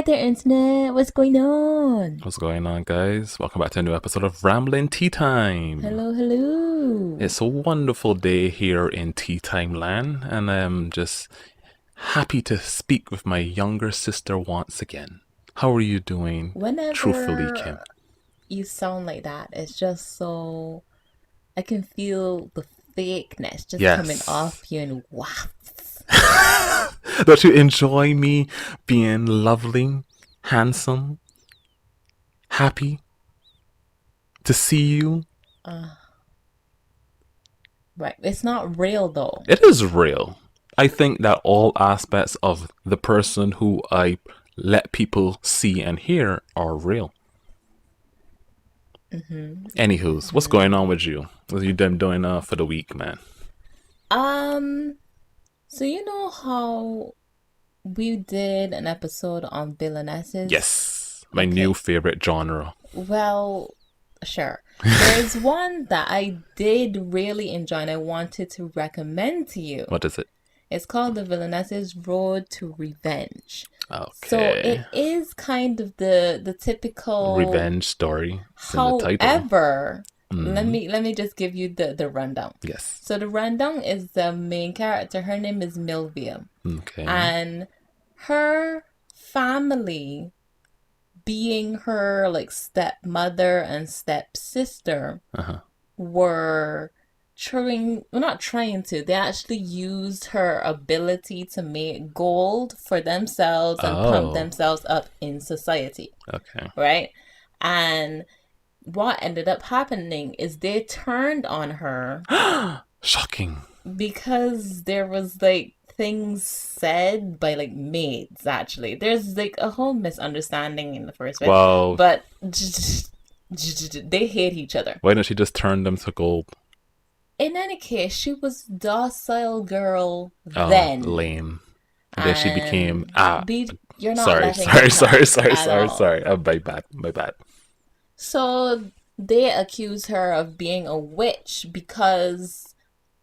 Hi there, Internet. What's going on? What's going on, guys? Welcome back to a new episode of Ramblin' Tea Time. Hello, hello. It's a wonderful day here in Tea Time land, and I'm just happy to speak with my younger sister once again. How are you doing, truthfully, Kim? Whenever you sound like that, it's just so I can feel the fakeness just coming Yes. off you in wafts. Don't you enjoy me being lovely, handsome, happy to see you? Uh, right. It's not real though. It is real. I think that all aspects of the person who I let people see and hear are real. Anywho's, what's going on with you? What you been doing for the week, man? Um, so you know how we did an episode on villainesses? Yes, my new Okay. favorite genre. Well, sure. There's one that I did really enjoy and I wanted to recommend to you. What is it? It's called The Villainess's Road to Revenge. So Okay, it is kind of the typical. revenge story. It's in the title. However, let Hmm. me let me just give you the rundown. Yes. So the rundown is the main character. Her name is Milvia, Okay. and her family, being her like stepmother and stepsister, Uh huh. were trying, well, not trying to, they actually used her ability to make gold for themselves and pump Oh. themselves up in society, Okay. right? And what ended up happening is they turned on her Shocking. because there was like things said by like maids. Actually, there's like a whole misunderstanding in the first place, Well, but they hate each other. why don't you just turn them to gold? In any case, she was docile girl Oh, then, lame. And then she became and you're not sorry, letting it sorry, sorry, pass sorry, at sorry, all. sorry. My bad, my bad. So they accuse her of being a witch because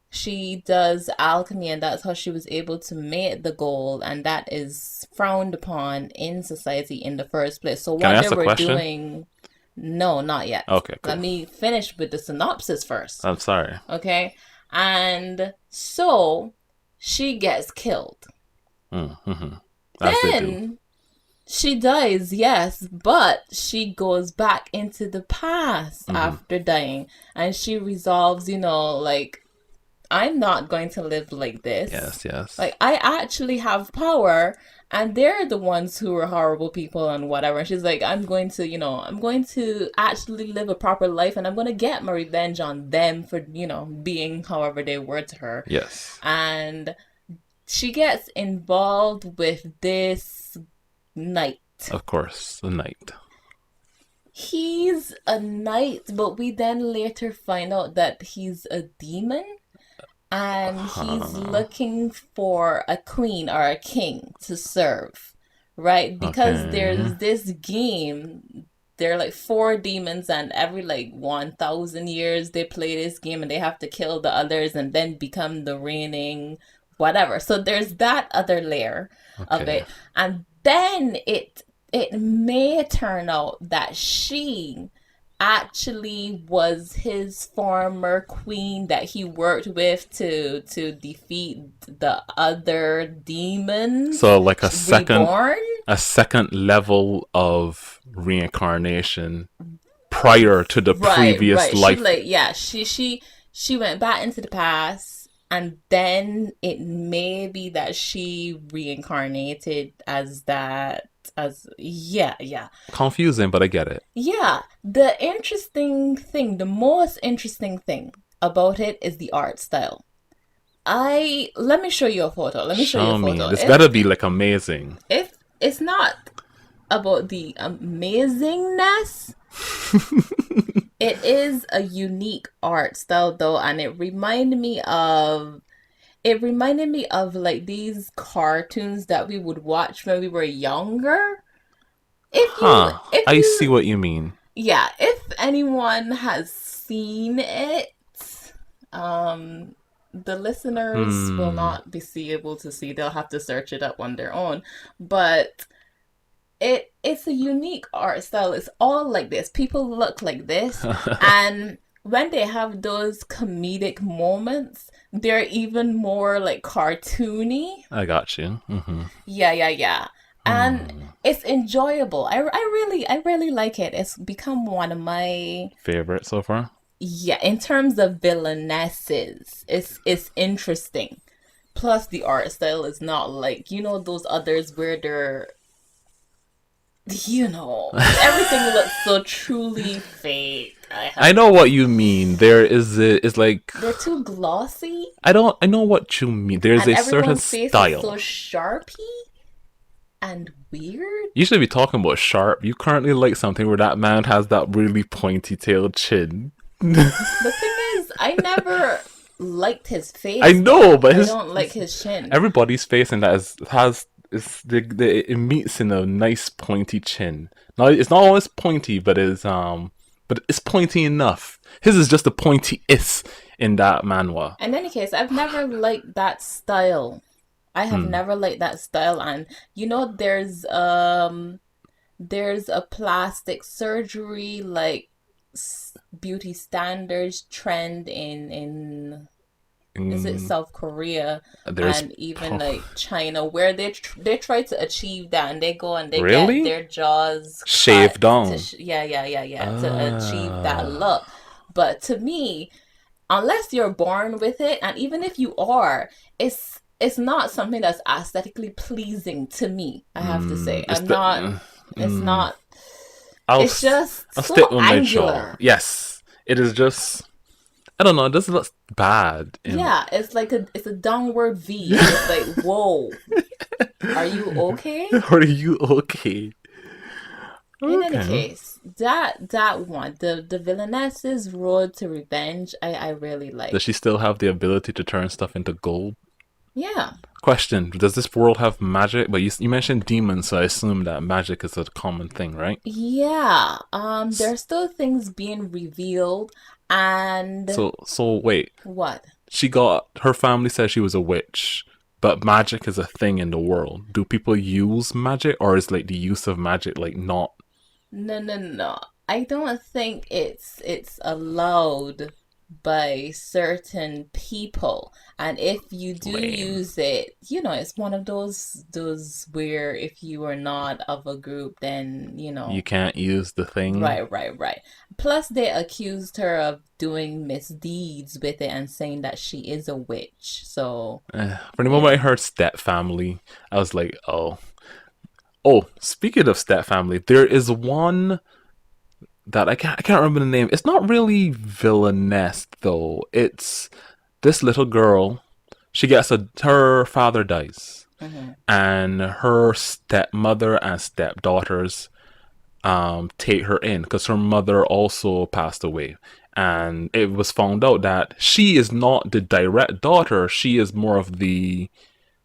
she does alchemy, and that's how she was able to make the gold, and that is frowned upon in society in the first place. So Can I what they ask a were question? doing, no, not yet. Okay, Let cool. me finish with the synopsis first. I'm sorry. Okay? And so she gets killed. Mm-hmm. As they do. Then she dies, yes, but she goes back into the past Mm-hmm. after dying and she resolves, like, I'm not going to live like this. Yes, yes. Like, I actually have power, and they're the ones who are horrible people and whatever. And she's like, I'm going to actually live a proper life, and I'm going to get my revenge on them for, being however they were to her. Yes. And she gets involved with this knight. Of course, the knight. He's a knight, but we then later find out that he's a demon and he's Huh. looking for a queen or a king to serve, right? Because Okay. there's this game, there are like four demons, and every like 1,000 years they play this game and they have to kill the others and then become the reigning whatever. So there's that other layer of Okay. it. And then it may turn out that she actually was his former queen that he worked with to defeat the other demons So like reborn. a second level of reincarnation prior to the Right, previous right. She life. like, yeah, she went back into the past, and then it may be that she reincarnated as that, as, yeah, yeah. Confusing, but I get it. Yeah, the most interesting thing about it is the art style. I Let me show you a photo. Let me show you a Show me. photo. This better be like amazing. If it's not about the amazingness, it is a unique art style though, and it reminded me of like these cartoons that we would watch when we were younger. If you Huh. if I see you what you mean. Yeah, if anyone has seen it, the listeners will Hmm. not be able to see. They'll have to search it up on their own. But it's a unique art style. It's all like this. People look like this, and when they have those comedic moments, they're even more like cartoony. I got you. Yeah, yeah, yeah. And Hmm. it's enjoyable. I really like it. It's become one of my, Favorite so far? yeah, in terms of villainesses, it's interesting. Plus the art style is not like, those others where they're, everything looks so truly fake. I I have know to what you mean. There is like They're too glossy, I know what you mean. There's and a certain everyone's face is so style. sharpy and weird. You should be talking about sharp. You currently like something where that man has that really pointy tailed chin. The thing is, I never liked his I face know, though. but I his don't like his chin. everybody's face in that has is it meets in a nice pointy chin. Now it's not always pointy, but it's pointy enough. His is just a pointy is in that manhwa. In any case, I've never liked that style. I have Hmm. never liked that style, and there's a plastic surgery like beauty standards trend in is it Mm, South Korea there's and even like China where they try to achieve that and they go and they get really their jaws cut shaved down. yeah, yeah, yeah, yeah, to achieve that Ah. look. But to me, unless you're born with it, and even if you are, it's not something that's aesthetically pleasing to me. I have to say, It's I'm the. not. It's Mm, not. It's just I'll so stick with my jaw. angular. Yes, it is just. I don't know. It doesn't look bad. Yeah, it's a downward V, and it's like, whoa, are you okay? Are you okay? In any Okay. case, that one, the villainess's road to revenge, I really Does she like. still have the ability to turn stuff into gold? Yeah, Question: does this world have magic? But you mentioned demons, so I assume that magic is a common thing, right? yeah. There's still things being revealed, and So wait. what? She got her family says she was a witch, but magic is a thing in the world. Do people use magic, or is like the use of magic like not No, no, no. I don't think it's allowed by certain people. And if you do lame? use it, it's one of those where if you are not of a group, then, You can't use the thing. right, right, right. Plus they accused her of doing misdeeds with it and saying that she is a witch. So, For the moment I heard step family, I was like, oh, oh. Speaking of step family, there is one that I can't remember the name. It's not really villainess though. It's this little girl. She gets her father dies, mhm. and her stepmother and stepdaughters take her in because her mother also passed away. And it was found out that she is not the direct daughter. She is more of the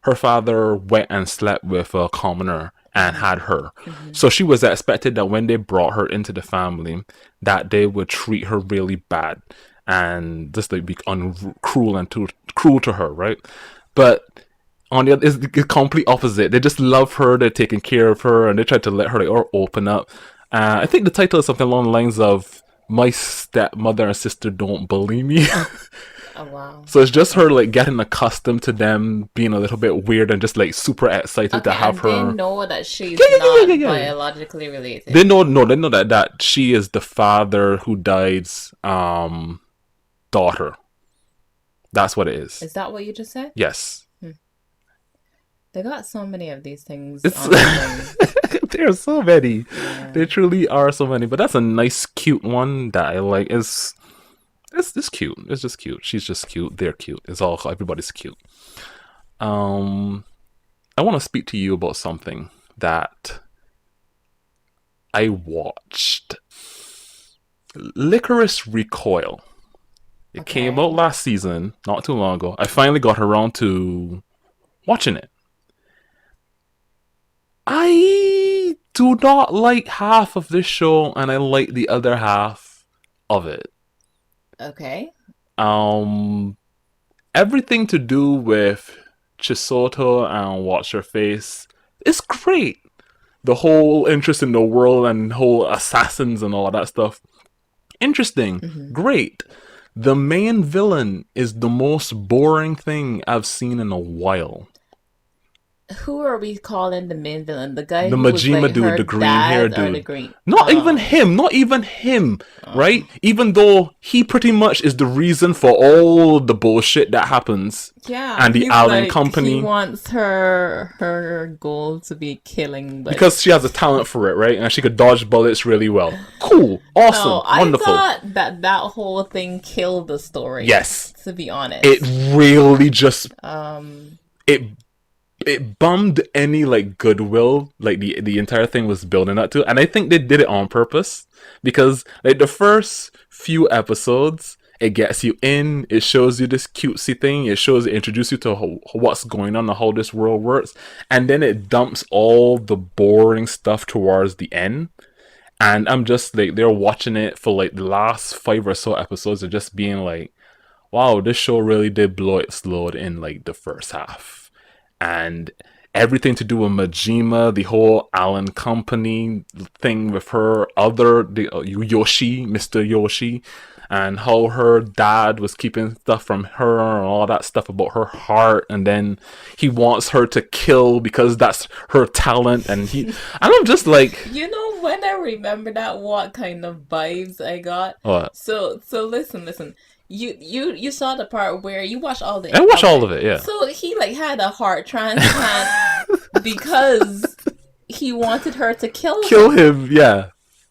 her father went and slept with a commoner and Mhm. had her. Mhm. So she was expected that when they brought her into the family, that they would treat her really bad and just like be cruel and cruel to her, right? But on the other, it's the complete opposite. They just love her. They're taking care of her, and they try to let her like or open up. I think the title is something along the lines of "My stepmother and sister don't bully me." Oh wow. So it's just her Okay. like getting accustomed to them being a little bit weird and just like super excited to Okay, have and they her. know that Yeah, she's yeah, yeah, yeah, not yeah, yeah. biologically They related. know, no, they know that she is the father who died's daughter. That's what it is. Is that what you just said? Yes, Hmm. They got so many of these things it's on the thing. there are so many. Yeah. There truly are so many. But that's a nice, cute one that I like. It's cute. It's just cute. She's just cute. They're cute. It's all everybody's cute. Um, I want to speak to you about something that I watched. Licorice Recoil. It came out Okay. last season, not too long ago. I finally got around to watching it. I do not like half of this show, and I like the other half of it. Okay. Um, Everything to do with Chisoto and What's Her Face is great. the whole interest in the world and whole assassins and all that stuff. Interesting. Hmm. Great. The main villain is the most boring thing I've seen in a while. Who are we calling the main villain? The guy The who was like Majima dude, her the green hair dad, or the dude. green? Not even him, right? Oh, Even though he pretty much is the reason for all the bullshit that happens. yeah. And the He's Allen like he Company, wants her goal to be killing, but because she has a talent for it, right? And she could dodge bullets really well. Cool, awesome, no, I wonderful. thought that that whole thing killed the story. Yes, To be it honest, really just um, it it bummed any like goodwill like the entire thing was building up to, and I think they did it on purpose because like the first few episodes it gets you in, it shows you this cutesy thing, it introduces you to what's going on and how this world works, and then it dumps all the boring stuff towards the end. And I'm just like, they're watching it for like the last 5 or so episodes of just being like, wow, this show really did blow its load in like the first half. And everything to do with Majima, the whole Allen Company thing with her other Yoshi, Mr. Yoshi, and how her dad was keeping stuff from her and all that stuff about her heart, and then he wants her to kill because that's her talent, and I'm just like, you know, when I remember that, what kind of vibes I got. what? So listen. You saw the part where you watched all I the watch all okay. of it, yeah. So he like had a heart transplant because he wanted her to kill Kill him, him, yeah.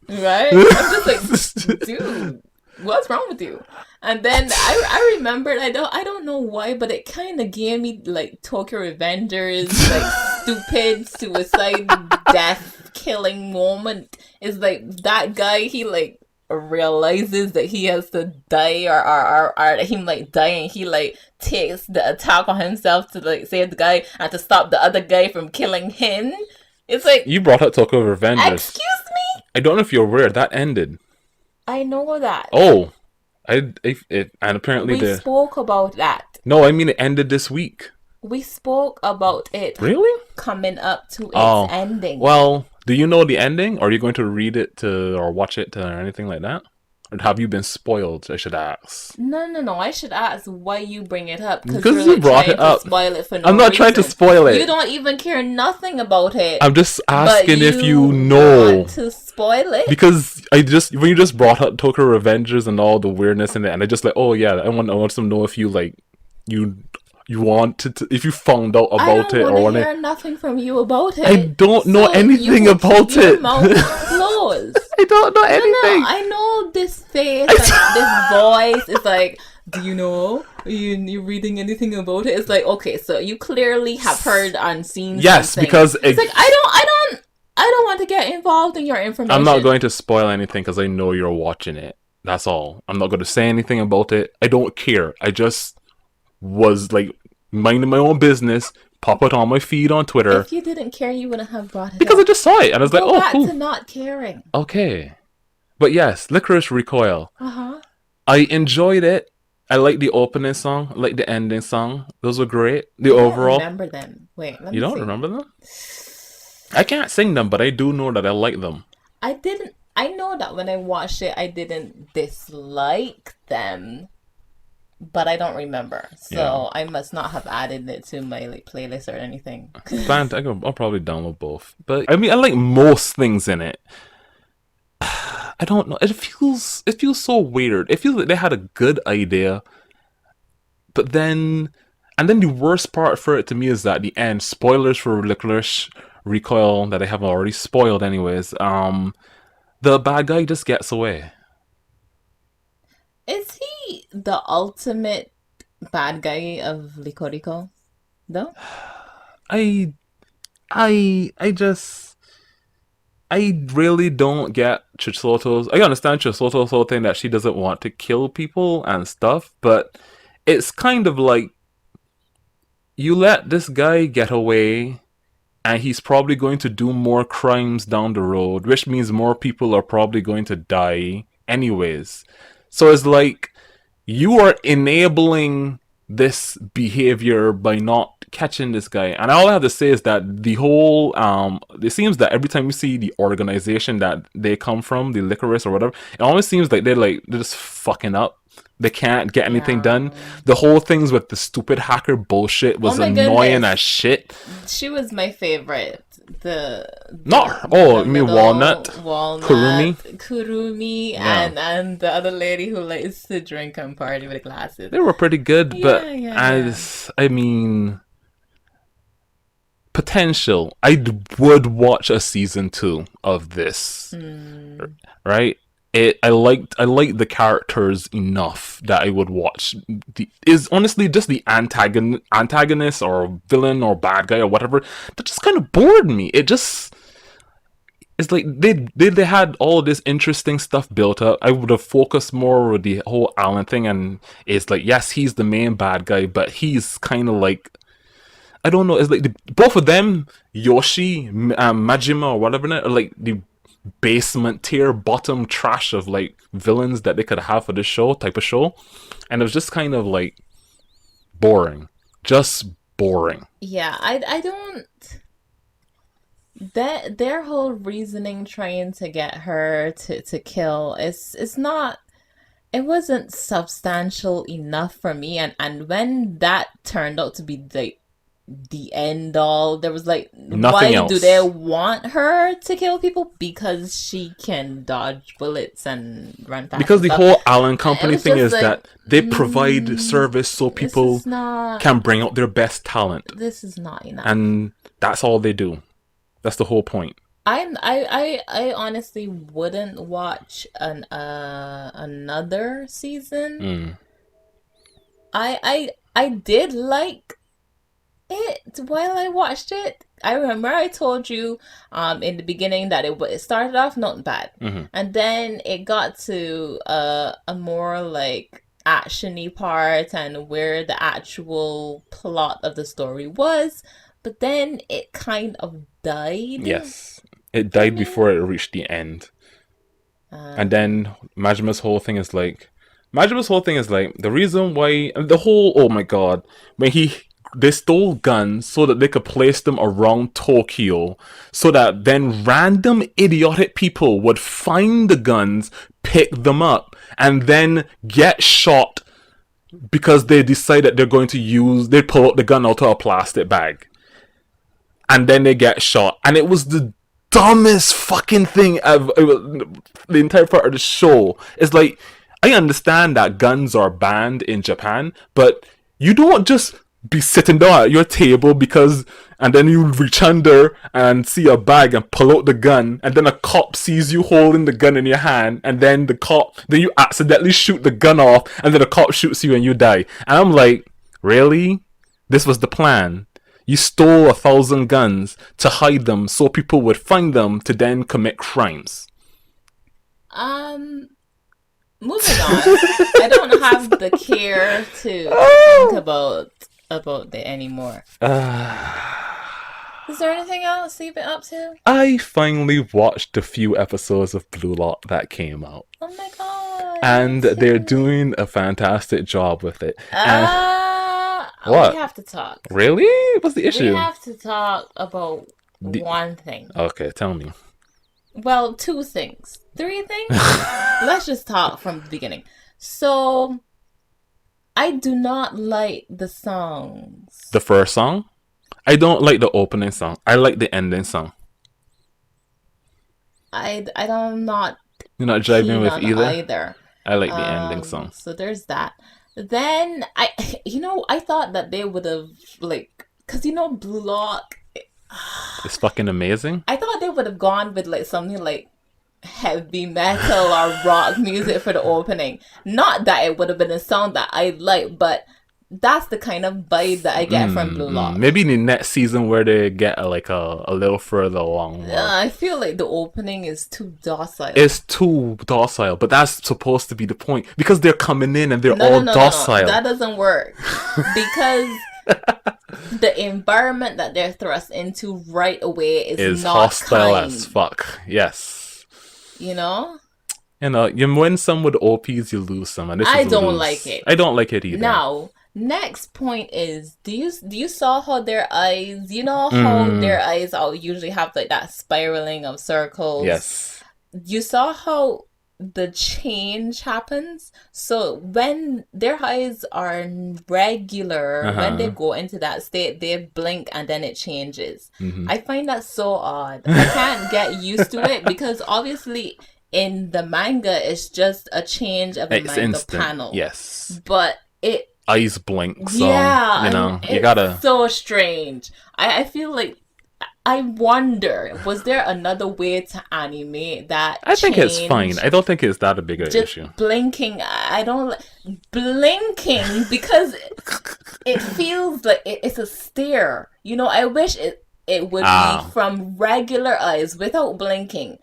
right? I'm just like, dude, what's wrong with you? And then I remembered, I don't know why, but it kind of gave me like Tokyo Revengers, like stupid suicide death killing moment. Is like that guy, he like realizes that he has to die, or him like dying, he like takes the attack on himself to like save the guy and to stop the other guy from killing him. It's like, You brought up Tokyo Revengers. excuse me, I don't know if you're aware that ended. I know that Oh, and apparently we the spoke about that. no, I mean it ended this week. We spoke about it Really? coming up to its Oh, ending. well, do you know the ending? Are you going to read it to or watch it to or anything like that? Or have you been spoiled? I should ask. No. I should ask why you bring it up, because Because you're you like brought trying it to up. spoil it for no I'm not trying to reason. spoil You it. don't even care nothing about it, I'm just but asking if you you know. want to spoil it. Because when you just brought up Tokyo Revengers and all the weirdness in it, and I just like, oh yeah, I want to know if you like you you wanted to, if you found out I about don't it want or to when hear nothing from you about I it. don't know So anything you about keep your it. mouth closed. I don't know No, anything. I know this face and this voice is like, do you know? You reading anything about it? It's like, okay, so you clearly have heard and seen Yes, something. because It's like, I don't want to get involved in your information. I'm not going to spoil anything because I know you're watching it. That's all. I'm not going to say anything about it. I don't care. I just was like minding my own business, pop it on my feed on Twitter If you didn't care, you wouldn't have brought it because I up. just saw it and I was like, Go oh, back cool. to not caring. Okay. But yes, Licorice Recoil. Uh-huh. I enjoyed it. I like the opening song, I like the ending song. Those were great. The I don't overall. remember them. Wait, let You me don't see. remember them? I can't sing them, but I do know that I like them. I know that when I watched it, I didn't dislike them, but I don't remember. So Yeah. I must not have added it to my like playlist or anything. I'll probably download both. But I mean, I like most things in it. I don't know. It feels so weird. It feels like they had a good idea, but then the worst part for it to me is that the end. Spoilers for Licorice Recoil that I haven't already spoiled, anyways. The bad guy just gets away. Is he the ultimate bad guy of Licorico? No? I I just I really don't get Chisoto's. I understand Chisoto's whole thing that she doesn't want to kill people and stuff, but it's kind of like you let this guy get away and he's probably going to do more crimes down the road, which means more people are probably going to die anyways. So it's like you are enabling this behavior by not catching this guy. And all I have to say is that the whole it seems that every time you see the organization that they come from, the licorice or whatever, it always seems like they're just fucking up. They can't get anything done. Yeah. The whole things with the stupid hacker bullshit was Oh my annoying goodness. as shit. She was my favorite. Not her. Oh, The you mean middle Kurumi? Kurumi, Yeah. and the other lady who likes to drink and party with the glasses. They were pretty good, but Yeah, yeah, yeah. as I mean, potential. I would watch a season 2 of this. Right? I liked the characters enough that I would watch. Is honestly just the antagonist or villain or bad guy or whatever that just kind of bored me. It's like they had all this interesting stuff built up. I would have focused more with the whole Alan thing, and it's like, yes, he's the main bad guy, but he's kind of like, I don't know. It's like both of them, Yoshi, Majima, or whatever, are like the basement tier, bottom trash of like villains that they could have for this show type of show, and it was just kind of like boring, just boring. Yeah, I don't. That their whole reasoning trying to get her to kill is not, it wasn't substantial enough for me, and when that turned out to be the end all, there was like, Nothing why do they else. want her to kill people? Because she can dodge bullets and run fast Because and the stuff. whole Allen It Company was thing just is like, that they provide service so this people is not, can bring out their best talent, this is not enough. and that's all they do. That's the whole point. I honestly wouldn't watch another season. Mm. I did like it while I watched it. I remember I told you in the beginning that it started off not bad, and then it got to a more like actiony part and where the actual plot of the story was, but then it kind of died. Yes, it died before it reached the end. And then Majima's whole thing is like, the reason why the whole, oh my god, when they stole guns so that they could place them around Tokyo, so that then random idiotic people would find the guns, pick them up, and then get shot because they decide that they pull out the gun out of a plastic bag, and then they get shot. And it was the dumbest fucking thing ever. The entire part of the show is like, I understand that guns are banned in Japan, but you don't just be sitting down at your table and then you reach under and see a bag and pull out the gun, and then a cop sees you holding the gun in your hand, and then then you accidentally shoot the gun off, and then the cop shoots you and you die. And I'm like, really? This was the plan? You stole 1,000 guns to hide them so people would find them to then commit crimes. Moving on. I don't have the care to think about it anymore. Is there anything else you've been up to? I finally watched a few episodes of Blue Lock that came out. Oh my god. And they're doing a fantastic job with it. What? We have to talk. Really? What's the issue? We have to talk about one thing. Okay, tell me. Well, 2 things. 3 things? Let's just talk from the beginning. So, I do not like the songs. The first song? I don't like the opening song. I like the ending song. I don't not. You're not jiving with either. I like the ending song. So there's that. Then I thought that they would have like, cause Blue Lock. It's fucking amazing. I thought they would have gone with like something like heavy metal or rock music for the opening. Not that it would have been a song that I like, but that's the kind of vibe that I get from Blue Lock. Maybe in the next season where they get a little further along. I feel like the opening is too docile. It's too docile, but that's supposed to be the point, because they're coming in and they're all docile. No. That doesn't work because the environment that they're thrust into right away is not hostile kind. as fuck. Yes. You win some with OPs, you lose some, and this I is don't like it. I don't like it either. Now, Next point is, do you saw how their eyes, you know how Mm, their eyes all usually have like that spiraling of circles? yes. You saw how the change happens? So when their eyes are regular, when they Uh-huh. go into that state, they blink and then it changes. Hmm. I find that so odd. I can't get used to it because obviously in the manga it's just a change of a It's manga instant. panel. Yes. But it Eyes blink, so yeah, and you it's gotta. so strange. I feel like I wonder, was there another way to animate that I think it's fine. change? I don't think it's that a bigger Just issue. blinking. I don't blinking because it feels like it's a stare. You know, I wish it would be Ah. from regular eyes without blinking.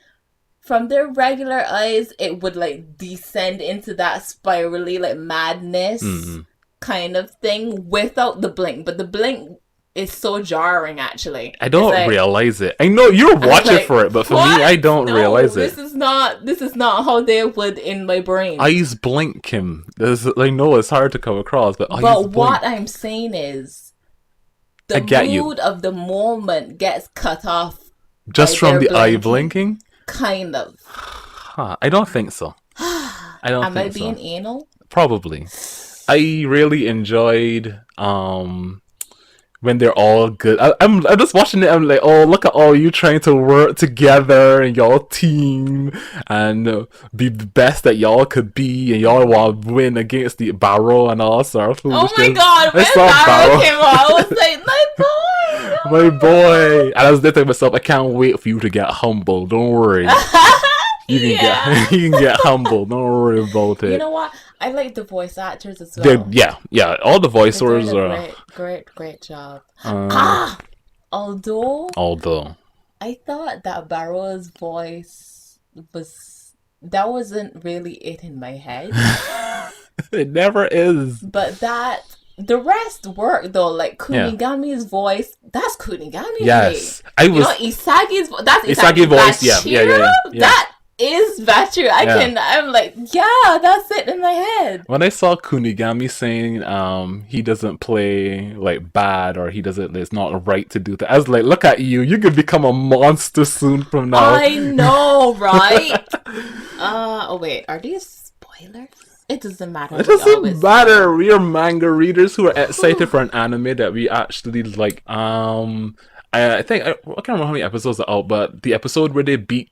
From their regular eyes, it would like descend into that spirally like madness Mm. kind of thing without the blink. But the blink is so jarring actually. I It's don't like realize it. I know you're I was watching like, for it, but for me, I what? don't No, realize it. this is not how they would in my brain. Eyes blink, Kim. I know it's hard to come across, but eyes But blink. what I'm saying is I the get you. mood of the moment gets cut off by Just from their the eye blinking. blinking? Kind of. Huh, I don't think so. I don't Am I think so. being anal? Probably. I really enjoyed when they're all good. I'm just watching it. I'm like, oh, look at all you trying to work together and y'all team and be the best that y'all could be, and y'all want to win against the Barrow and all sort of Oh my foolishness. god, I when saw Barrow Barrow, came out, I was like, my boy! my boy, and I was thinking to myself, I can't wait for you to get humble. Don't worry, you can Yeah. get you can get humble. Don't worry about You it. know what? I like the voice actors as well. Yeah. All the They're doing voiceovers a are. great job. Uh, Ah! Although although I thought that Barrow's voice that wasn't really it in my head. it never is. But the rest worked though. Like Yeah. Kunigami's voice, that's Kunigami. Yes. I You know, was Isagi's that's Isagi Isagi. voice. Yeah. Bachira? That is Bachira. Yeah. I'm like, yeah, that's it in my head. When I saw Kunigami saying he doesn't play like bad, or he doesn't, it's not right to do that, I was like, look at you, you could become a monster soon from now. I know, right? Oh wait, are these spoilers? It doesn't matter. It We doesn't always matter. We are manga readers who are excited for an anime that we actually like. I think I can't remember how many episodes are out, but the episode where they beat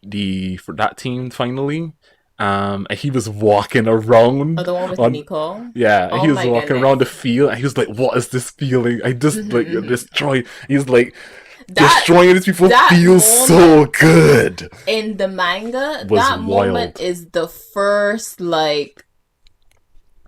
for that team finally, and he was walking around Oh, the one with on Nico. yeah, and Oh he was my walking goodness. around the field, and he was like, "What is this feeling? I just like destroy." He's like, That destroying these people that feels so good. in the manga, Was that moment wild. is the first like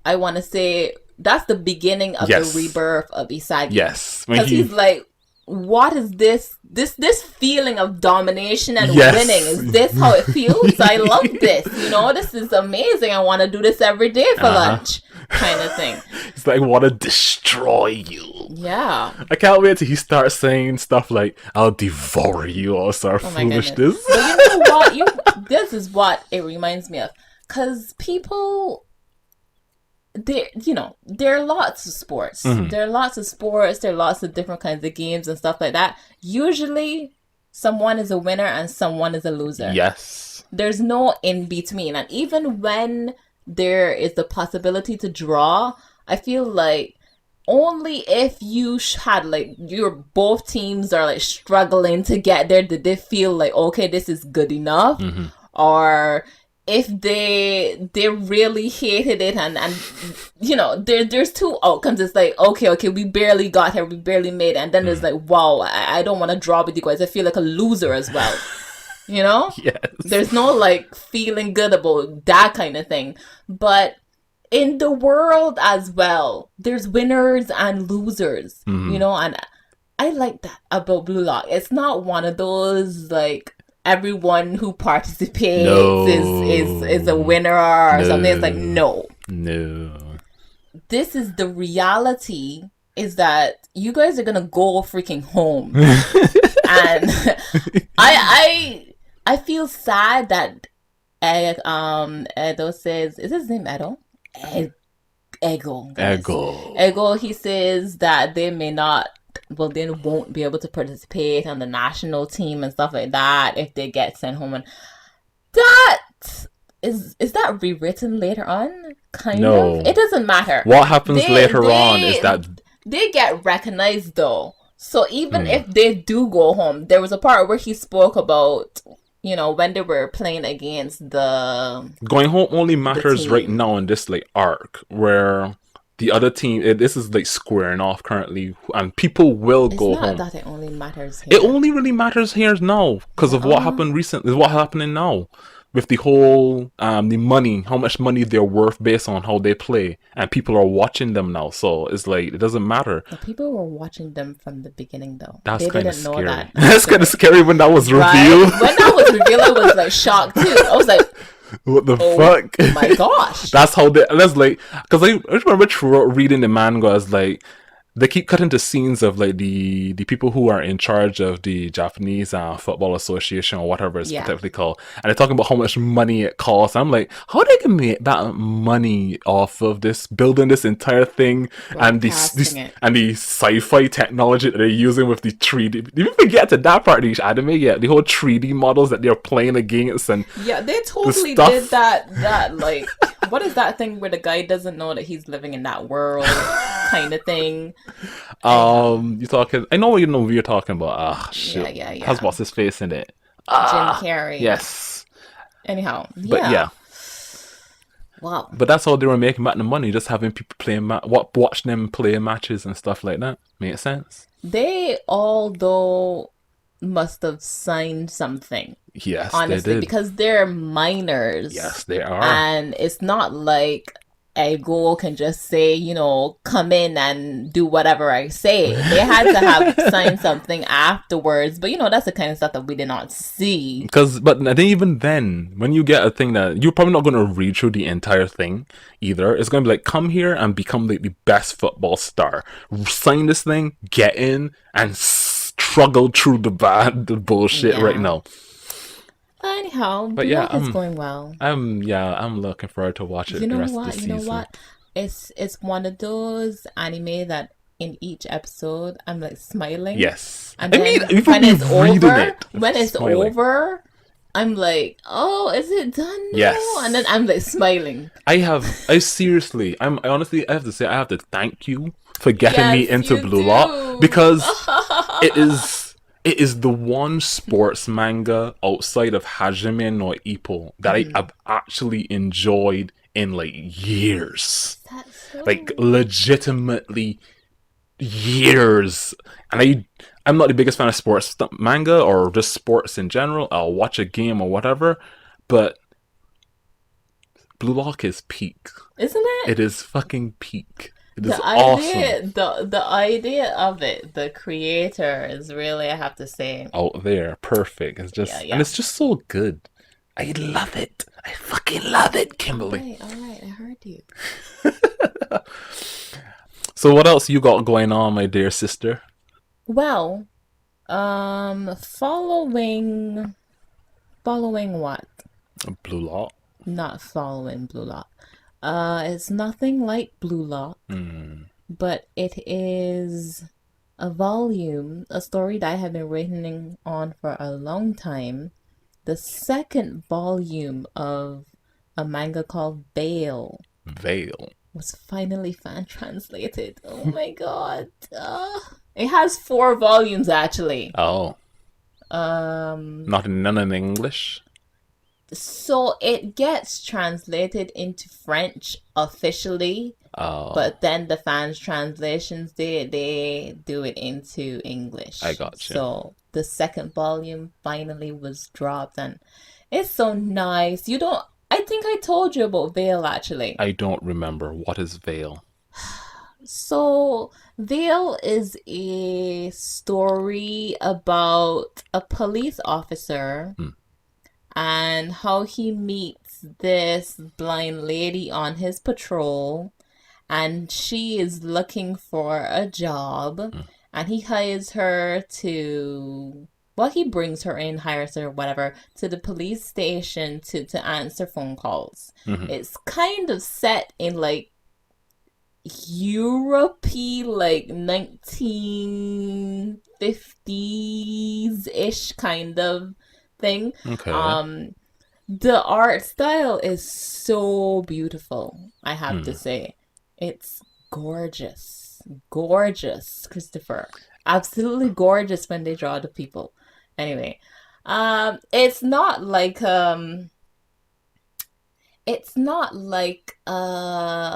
I want to say that's the beginning of Yes. the rebirth of Isagi. Yes, when Because he's like, what is this feeling of domination and Yes. winning? Is this how it feels? I love this. You know, this is amazing. I want to do this every day for lunch, kind of thing. He's like, "Want to destroy you." Yeah. I can't wait till he starts saying stuff like, "I'll devour you," or sort of Oh my goodness. foolishness. But you know what? This is what it reminds me of. Because people, there are lots of sports. Mhm. There are lots of sports. There are lots of different kinds of games and stuff like that. Usually, someone is a winner and someone is a loser. Yes. There's no in between. And even when there is the possibility to draw, I feel like only if you had like your both teams are like struggling to get there did they feel like, okay, this is good enough. Mhm. Or if they really hated it, and there's two outcomes. It's like, okay, we barely got here, we barely made it, and then there's like, wow, I don't want to draw with you guys, I feel like a loser as well. Yes. There's no like feeling good about that kind of thing. But in the world as well, there's winners and losers. Mhm. And I like that about Blue Lock. It's not one of those like everyone who participates No. is a winner or something. It's like, no. This is the reality, is that you guys are gonna go freaking home. And I feel sad that Edo says, is his name Edo? Ego, guys. Ego. Ego, he says that they may not, well, they won't be able to participate on the national team and stuff like that if they get sent home. And that is that rewritten later on? Kind of. No. It doesn't matter. What happens later on is that they get recognized though. So even if they do go home, there was a part where he spoke about, you know, when they were playing against the going home only matters right now in this like arc where the other team, this is like squaring off currently, and people will go home. It's not that it only matters here. It only really matters here now because of what happened recently. What's happening now with the whole the money, how much money they're worth based on how they play, and people are watching them now. So it's like it doesn't matter. But people were watching them from the beginning, though. That's kind of scary. That. That's kind of scary when that was revealed. When that was revealed, I was like shocked too. I was like, what the fuck? Oh my gosh. That's how that's like, because I remember reading the manga as like, they keep cutting to scenes of like the people who are in charge of the Japanese Football Association or whatever it's technically called, and they're talking about how much money it costs. I'm like, how they can make that money off of this building this entire thing and the sci-fi technology that they're using with the 3D. Did you even get to that part of the anime yet? The whole 3D models that they're playing against and they totally did that like what is that thing where the guy doesn't know that he's living in that world kind of thing. You talking? I know what you're talking about. Ah, shit. Yeah. Has what's his face in it? Jim Carrey. Yes. Anyhow, but yeah. Wow. But that's how they were making the money, just having people playing watch them play matches and stuff like that. Makes sense. They all though must have signed something. Yes, honestly, they did. Because they're minors. Yes, they are. And it's not like Ego can just say, you know, come in and do whatever I say. They had to have signed something afterwards. But, you know, that's the kind of stuff that we did not see. But even then, when you get a thing that you're probably not going to read through the entire thing either, it's going to be like, come here and become like the best football star. Sign this thing, get in, and struggle through the bullshit right now. Anyhow, but it's going well. I'm looking forward to watch it. You know what? It's one of those anime that in each episode I'm like smiling. Yes, and then when it's over, I'm like, oh, is it done now? Yes, and then I'm like smiling. I honestly, I have to say, I have to thank you for getting me into Blue Lock because it is the one sports manga outside of Hajime no Ippo that I have actually enjoyed in like years. Like legitimately years. And I'm not the biggest fan of sports manga or just sports in general. I'll watch a game or whatever, but Blue Lock is peak. Isn't it? It is fucking peak. It is awesome. The idea of it, the creator is really, I have to say, out there, perfect. It's just and it's just so good. I love it. I fucking love it, Kimberly. All right, I heard you. So what else you got going on, my dear sister? Well, following what? Blue Lock. Not following Blue Lock. It's nothing like Blue Lock, but it is a story that I have been waiting on for a long time. The second volume of a manga called Veil was finally fan translated. Oh my god. It has 4 volumes actually. Oh. None in English? So it gets translated into French officially, but then the fans' translations they do it into English. I got you. So the second volume finally was dropped, and it's so nice. I think I told you about Veil actually. I don't remember. What is Veil? So Veil is a story about a police officer. And how he meets this blind lady on his patrol, and she is looking for a job, and he hires her he brings her in, hires her, whatever, to the police station to answer phone calls. It's kind of set in like Europe-y, like 1950s-ish kind of thing. Okay. Um, the art style is so beautiful, I have to Hmm. say. It's gorgeous. Gorgeous, Christopher. Absolutely gorgeous when they draw the people. Anyway, it's not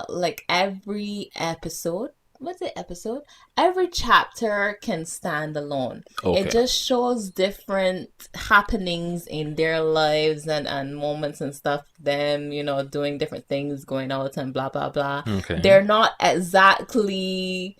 like every episode, what's it episode, every chapter can stand alone. It Okay. just shows different happenings in their lives and moments and stuff, them, doing different things, going out and blah blah blah. Okay. They're not exactly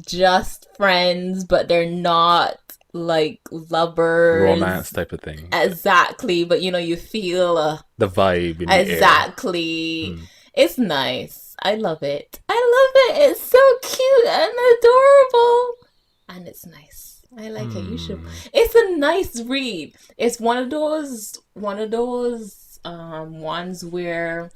just friends, but they're not like Romance lovers type of thing. exactly, but you feel The vibe in the air. exactly. Hmm. It's nice. I love it. I love it. It's so cute and adorable. And it's nice. I like it. You should. Hmm. It's a nice read. It's one of those ones where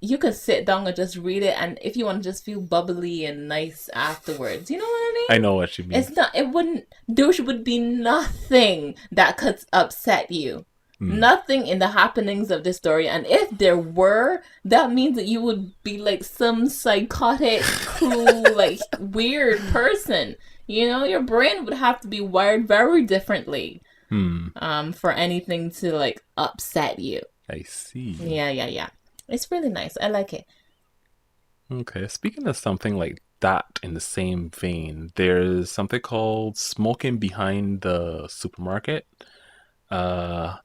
you could sit down and just read it, and if you want to just feel bubbly and nice afterwards, you know what I I mean? know what you mean. It's not, it wouldn't, there would be nothing that could upset you. Hmm. Nothing in the happenings of this story. And if there were, that means that you would be like some psychotic, cruel, like weird person. Your brain would have to be wired very differently Hmm. for anything to like upset you. I see. Yeah, yeah, yeah. It's really nice. I like it. Okay. Speaking of something like that in the same vein, there's something called Smoking Behind the Supermarket. Uh,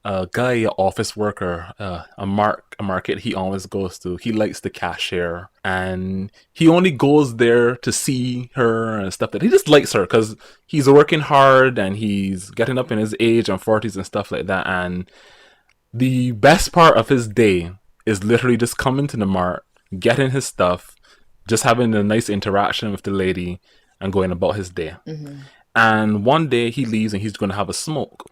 a guy, a office worker, a market he always goes to. He likes the cashier, and he only goes there to see her and stuff. That he just likes her because he's working hard and he's getting up in his age and 40s and stuff like that. And the best part of his day is literally just coming to the mart, getting his stuff, just having a nice interaction with the lady, and going about his day. Mm-hmm. And one day he leaves and he's going to have a smoke.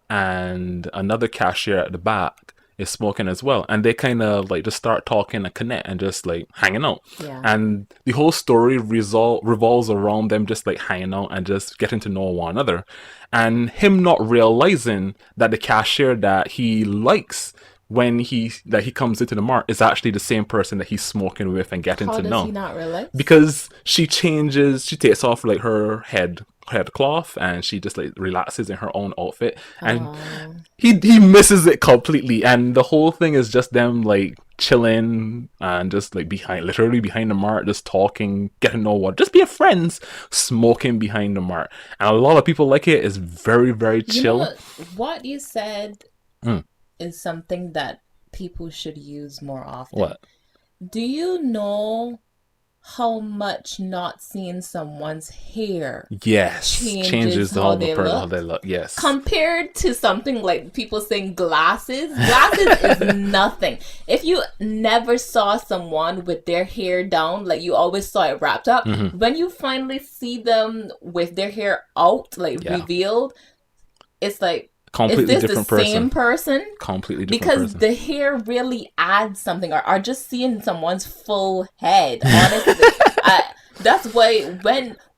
And another cashier at the back is smoking as well. And they kind of like just start talking and connect and just like hanging out. Yeah. And the whole story revolves around them just like hanging out and just getting to know one another. And him not realizing that the cashier that he likes when he comes into the mart is actually the same person that he's smoking with and getting How to does he know, not realize? because she takes off like her headcloth and she just like relaxes in her own outfit, and Oh. he misses it completely, and the whole thing is just them like chilling and just like literally behind the mart, just talking, getting to know what, just being friends, smoking behind the mart, and a lot of people like it. It's very very You know chill. what you said Mm, is something that people should use more often. what? Do you know how much not seeing someone's hair Yes, changes changes the how whole they how they look? look. Yes. Compared to something like people saying glasses, glasses is nothing. If you never saw someone with their hair down, like you always saw it wrapped up, Hmm. when you finally see them with their hair out, like Yeah. revealed, it's like, is Completely this the different same person. person? Completely different Because person. the hair really adds something, or just seeing someone's full head, honestly. That's why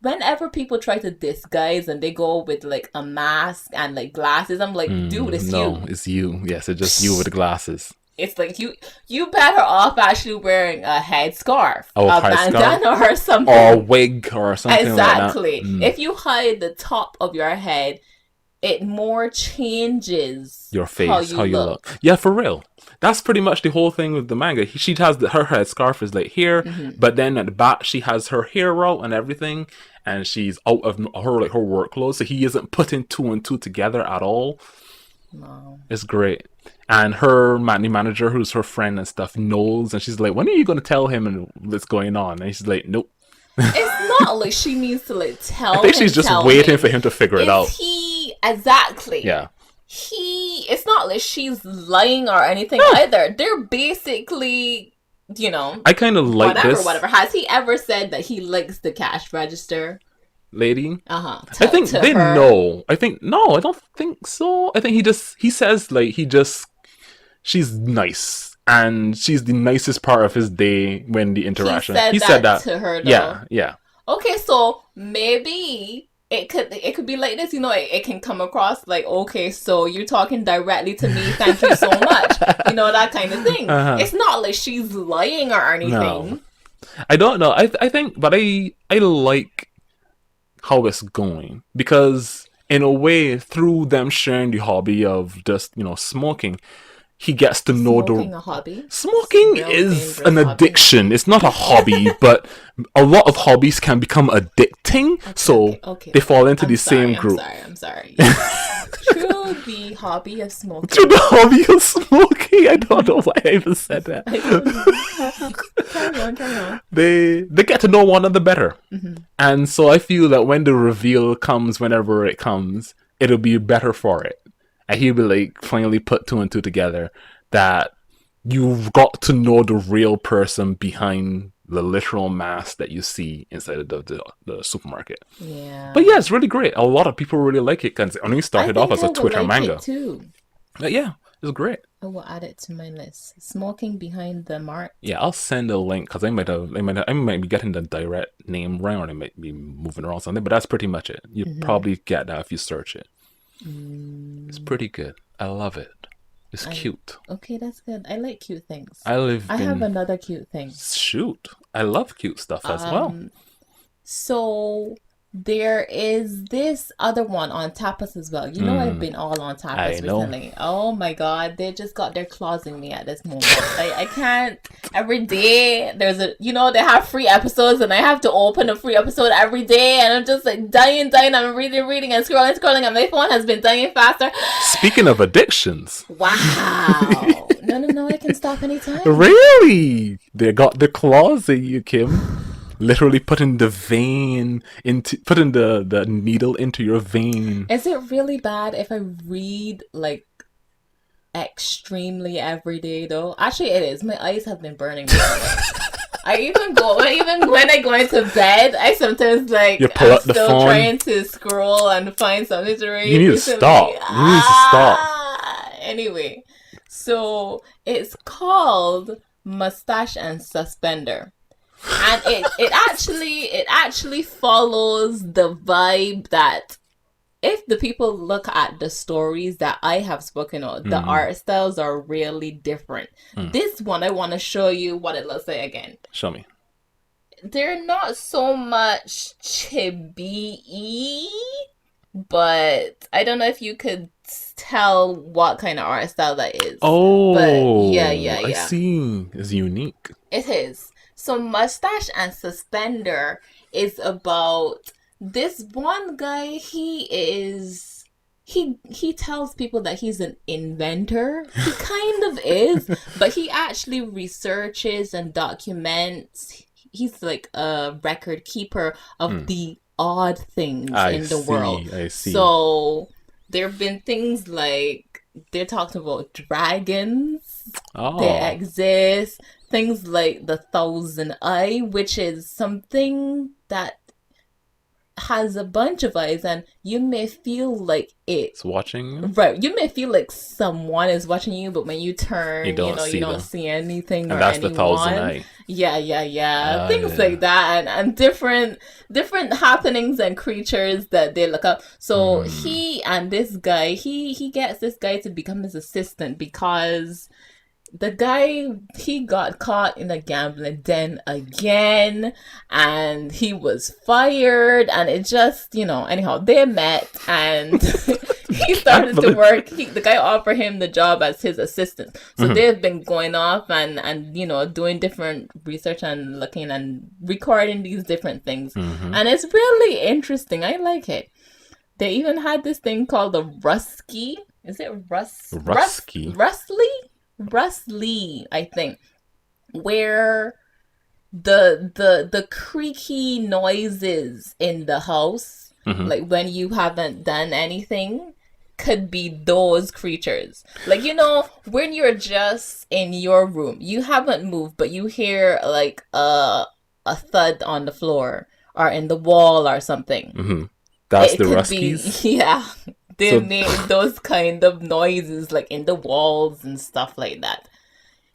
whenever people try to disguise and they go with like a mask and like glasses, I'm like, dude, it's No, you. it's you. Yes, it's just you with the glasses. It's like you better off actually wearing a headscarf, Oh, a high scarf bandana or or a something. wig or something like that. Exactly. If you hide the top of your head, it more changes Your how face, you how you look. look. Yeah, for real. That's pretty much the whole thing with the manga. She has her head scarf is like here, Hmm. but then at the back she has her hair out and everything, and she's out of her work clothes, so he isn't putting two and two together at all. No. It's great. And her manager, who's her friend and stuff, knows, and she's like, "When are you gonna tell him and what's going on?" And he's like, "Nope." It's not like she needs to like I tell think him. she's just Tell waiting him. for him to figure it out. Is he exactly? Yeah. It's not like she's lying or anything either. They're basically, I kind of like whatever, this whatever. Has he ever said that he likes the cash register? lady. To, I think to they her. know. I think no, I don't think so. I think he says like she's nice and she's the nicest part of his day when the He interaction. said He said that that. to her though. Yeah, yeah. Okay, so maybe it could be like this, it can come across like, okay, so you're talking directly to me, thank you so much. That kind of thing. Uh-huh. It's not like she's lying or No, anything. I don't know. I think, but I like how it's going because in a way, through them sharing the hobby of just smoking, he gets to Is know the smoking a hobby? It's a smoking real is an dangerous hobby. addiction. It's not a hobby, but a lot of hobbies can become addicting. Okay, So okay, okay, they fall okay. into I'm the same sorry, I'm group. sorry, I'm sorry. Yes. Through the hobby of Through smoking. the hobby of smoking, I don't know why I even said that. I don't know. Carry on, carry on. They get to know one another better, Mm-hmm. and so I feel that when the reveal comes, whenever it comes, it'll be better for it. And he'll be like finally put two and two together that you've got to know the real person behind the literal mask that you see inside of the supermarket. But Yeah. yeah, it's really great. A lot of people really like it because it only I started off think as I a would Twitter like it manga. too. But yeah, it's great. I will add it to my list. Smoking behind the mart. Yeah, I'll send a link because I might be getting the direct name wrong. I might be moving around something, but that's pretty much it. You Mm-hmm. probably get that if you search it. It's Mm, pretty good. I love it. It's I cute. okay, that's good. I like cute things. I live I have in another cute thing. shoot. I love cute stuff as well. Um, so there is this other one on Tapas as well. I've Mm, been all on I Tapas know. recently. Oh my God, they just got their claws in me at this moment. I can't. Every day they have free episodes, and I have to open a free episode every day, and I'm just like dying. I'm reading, and scrolling, and my phone has been dying faster. Speaking of addictions, Wow. No, I can stop anytime. really, they got the claws in you, Kim. Literally putting the needle into your vein. Is it really bad if I read like extremely every day though? Actually, it is. My eyes have been burning me. Even when I go into bed, I sometimes You pull I'm up the still phone. trying to scroll and find something to read You need to recently. stop. You need to stop. Anyway, so it's called Mustache and Suspender. And it actually follows the vibe that if the people look at the stories that I have spoken of, the Mm, art styles are really different. mm. This one, I want to show you what it looks like again. Show me. They're not so much chibi, but I don't know if you could tell what kind of art style that is. But yeah, Oh, yeah, I yeah. see. It's unique. It is. So Mustache and Suspender is about this one guy. He tells people that he's an inventor. He kind of is, but he actually researches and documents. He's like a record keeper of Hmm. the odd things I in the world. see. I see. So there have been things like they're talking about dragons. They Oh, exist. Things like the Thousand Eye, which is something that has a bunch of eyes, and you may feel like it. it's watching you. Right, you may feel like someone is watching you, but when you You turn, don't you see don't them, see anything and or that's the thousand anyone. eye. Yeah, yeah, yeah. Things Yeah. like that, and different happenings and creatures that they look up. So Hmm. he and this guy, he gets this guy to become his assistant because the guy, he got caught in a gambling den again, and he was fired, and it just, anyhow, they met, and he started to work. The guy offered him the job as his assistant, so Mhm. they've been going off and doing different research and looking and recording these different things, Mhm. and it's really interesting. I like it. They even had this thing called the Rusky. Is it Rusky. Rustly, I think, where the creaky noises in the house, Mhm. like when you haven't done anything, could be those creatures. Like, when you're just in your room, you haven't moved, but you hear like a thud on the floor or in the wall or something. Mhm. That's It the could be, Ruskies. yeah. They So made those kind of noises like in the walls and stuff like that.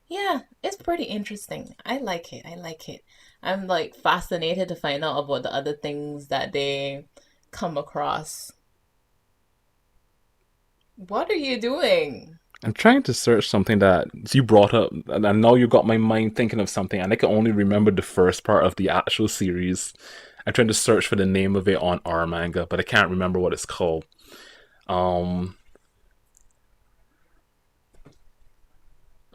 Yeah, it's pretty interesting. I like it. I like it. I'm like fascinated to find out about the other things that they come across. What are you doing? I'm trying to search something that you brought up, and I know you got my mind thinking of something, and I can only remember the first part of the actual series. I'm trying to search for the name of it on our manga, but I can't remember what it's called. Um,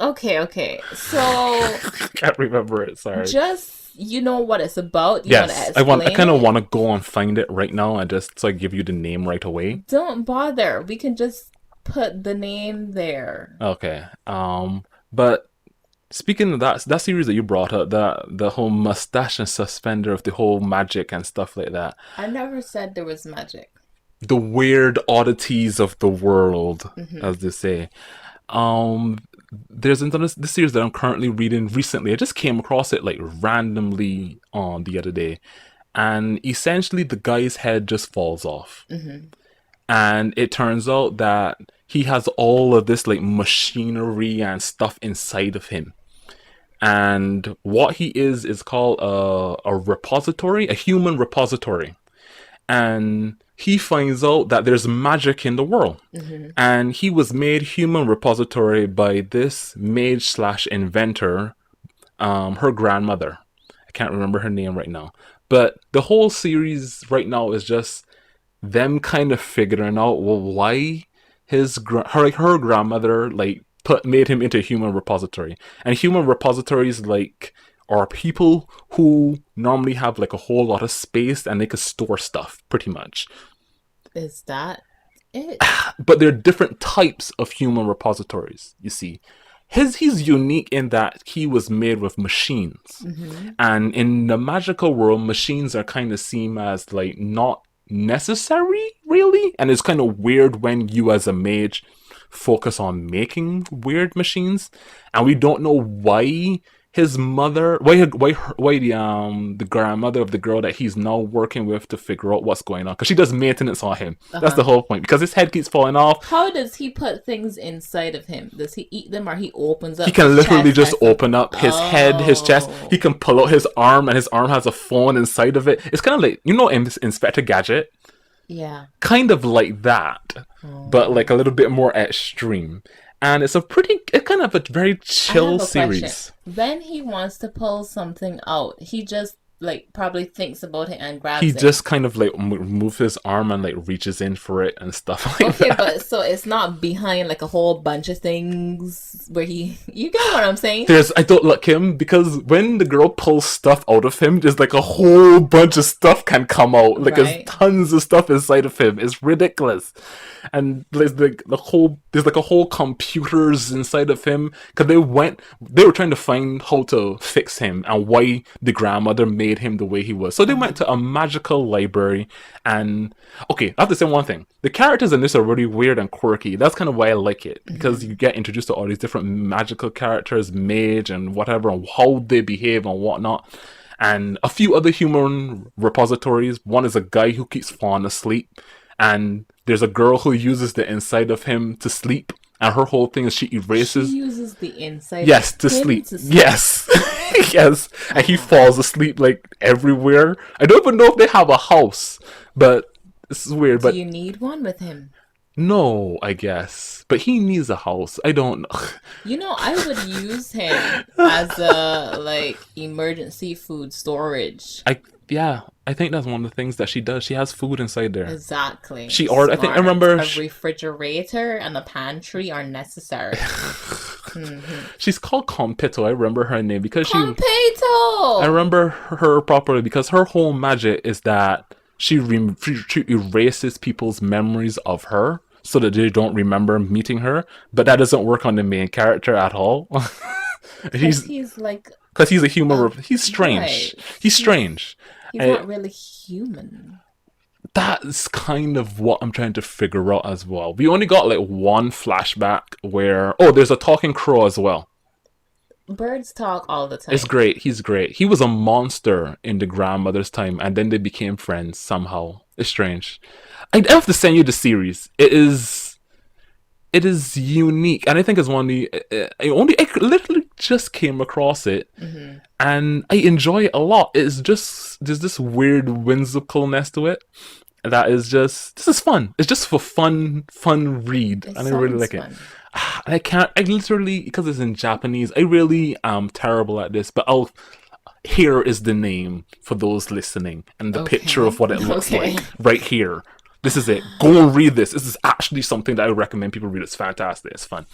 Okay, okay. So I can't remember it. Sorry. just you know what it's about. You want to Yes, I want. I explain kind of it? want to go and find it right now, and just so I give you the name right away. Don't bother. We can just put the name there. Okay. But speaking of that series that you brought up, the whole mustache and suspender of the whole magic and stuff like that, I never said there was magic. the weird oddities of the world, Hmm. as they say. Um, there's another this series that I'm currently reading recently. I just came across it like randomly on the other day, and essentially the guy's head just falls off, Hmm. and it turns out that he has all of this like machinery and stuff inside of him. And what he is called a repository, a human repository. And he finds out that there's magic in the world. Hmm. And he was made human repository by this mage slash inventor, her grandmother. I can't remember her name right now. But the whole series right now is just them kind of figuring out, well, why her grandmother like made him into a human repository. And human repositories like are people who normally have like a whole lot of space and they could store stuff pretty much. Is that it? But there are different types of human repositories, you see. He's unique in that he was made with machines. Hmm. And in the magical world, machines are kind of seen as like not necessary, really. And it's kind of weird when you, as a mage, focus on making weird machines. And we don't know why his mother, why the grandmother of the girl that he's now working with to figure out what's going on, because she does maintenance on him. That's the Uh-huh. whole point. Because his head keeps falling off, How does he put things inside of him? Does he eat them or he opens he up can his literally chest just and some? open up his head, his chest. He Oh, can pull out his arm, and his arm has a phone inside of it. It's kind of like, Inspector Gadget, yeah. kind of like that, but like a Oh. little bit more extreme. And it's kind of a very I have chill a question. series. When he wants to pull something out, he just like probably thinks about it and He grabs it. just kind of like moves his arm and like reaches in for it and stuff like Okay, that. but so it's not behind like a whole bunch of things where he you get what I'm saying? I don't like him because when the girl pulls stuff out of him, there's like a whole bunch of stuff can come out. Like there's Right. tons of stuff inside of him. It's ridiculous. And there's like a whole computers inside of him because they were trying to find how to fix him and why the grandmother made him the way he was. So they went Uh-huh. to a magical library. And okay, I have to say one thing: the characters in this are really weird and quirky. That's kind of why I like it, because Hmm. you get introduced to all these different magical characters, mage and whatever, and how they behave and whatnot. And a few other human repositories. One is a guy who keeps falling asleep, and there's a girl who uses the inside of him to sleep. And her whole thing is she She erases. uses the inside of Yes, to him sleep. to sleep. Yes. Yes. And he Oh. falls asleep like everywhere. I don't even know if they have a house, but this is weird. Do But you need one with him? no, I guess. But he needs a house. I don't know. You know, I would use him as a like emergency food storage. Yeah, I think that's one of the things that she does. She has food inside there. Exactly. She ordered. I think I Smart. remember. A refrigerator and a pantry are necessary. Hmm. She's called Compito. I remember her name because I Competo! remember her properly because her whole magic is that she erases people's memories of her so that they don't remember meeting her. But that doesn't work on the main character at all. Because he's he's like because he's a human. a He's strange. right. He's strange. He's Uh, not really human. that's kind of what I'm trying to figure out as well. We only got like one flashback where there's a talking crow as well. Birds talk all the It's time. great. He's great. He was a monster in the grandmother's time, and then they became friends somehow. It's strange. I have to send you the series. It is. it is unique, and I think it's one of the I literally just came across it, Mm-hmm. and I enjoy it a lot. It's just there's this weird whimsicalness to it that is just this is fun. It's just for fun read, It and I really sounds like it. fun. And I can't. I literally because it's in Japanese. I really am terrible at this, but I'll. Here is the name for those listening, and the picture of Okay. what it looks Okay. like right here. This is it. Go and read this. This is actually something that I recommend people read. It's fantastic. It's fun.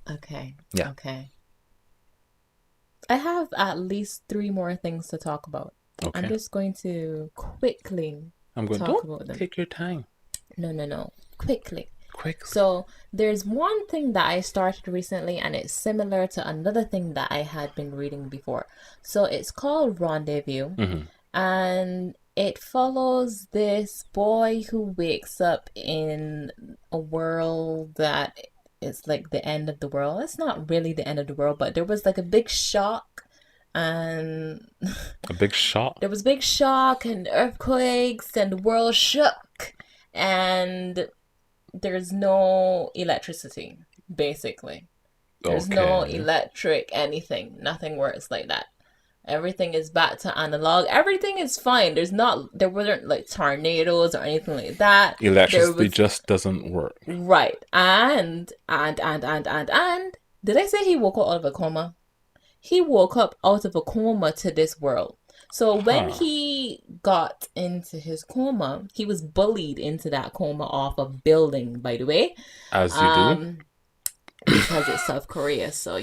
Okay. Yeah. Okay. I have at least three more things to talk about. I'm Okay. just going to quickly I'm going. talk Don't about them. take your time. No, no, no. Quickly. Quickly. So, there's one thing that I started recently, and it's similar to another thing that I had been reading before. So, it's called Rendezvous, Mm-hmm. and it follows this boy who wakes up in a world that is like the end of the world. It's not really the end of the world, but there was like a big shock, and A big shot. there was big shock and earthquakes, and the world shook, and there's no electricity, basically. There's no Okay. electric anything. Nothing works like that. Everything is back to analog. Everything is fine. There weren't like tornadoes or anything like that. There Electricity was just doesn't work. right. And did I say he woke up out of a coma? He woke up out of a coma to this world. So when Huh. he got into his coma, he was bullied into that coma off a building, by the way. As you do. Um, because it's South Korea, so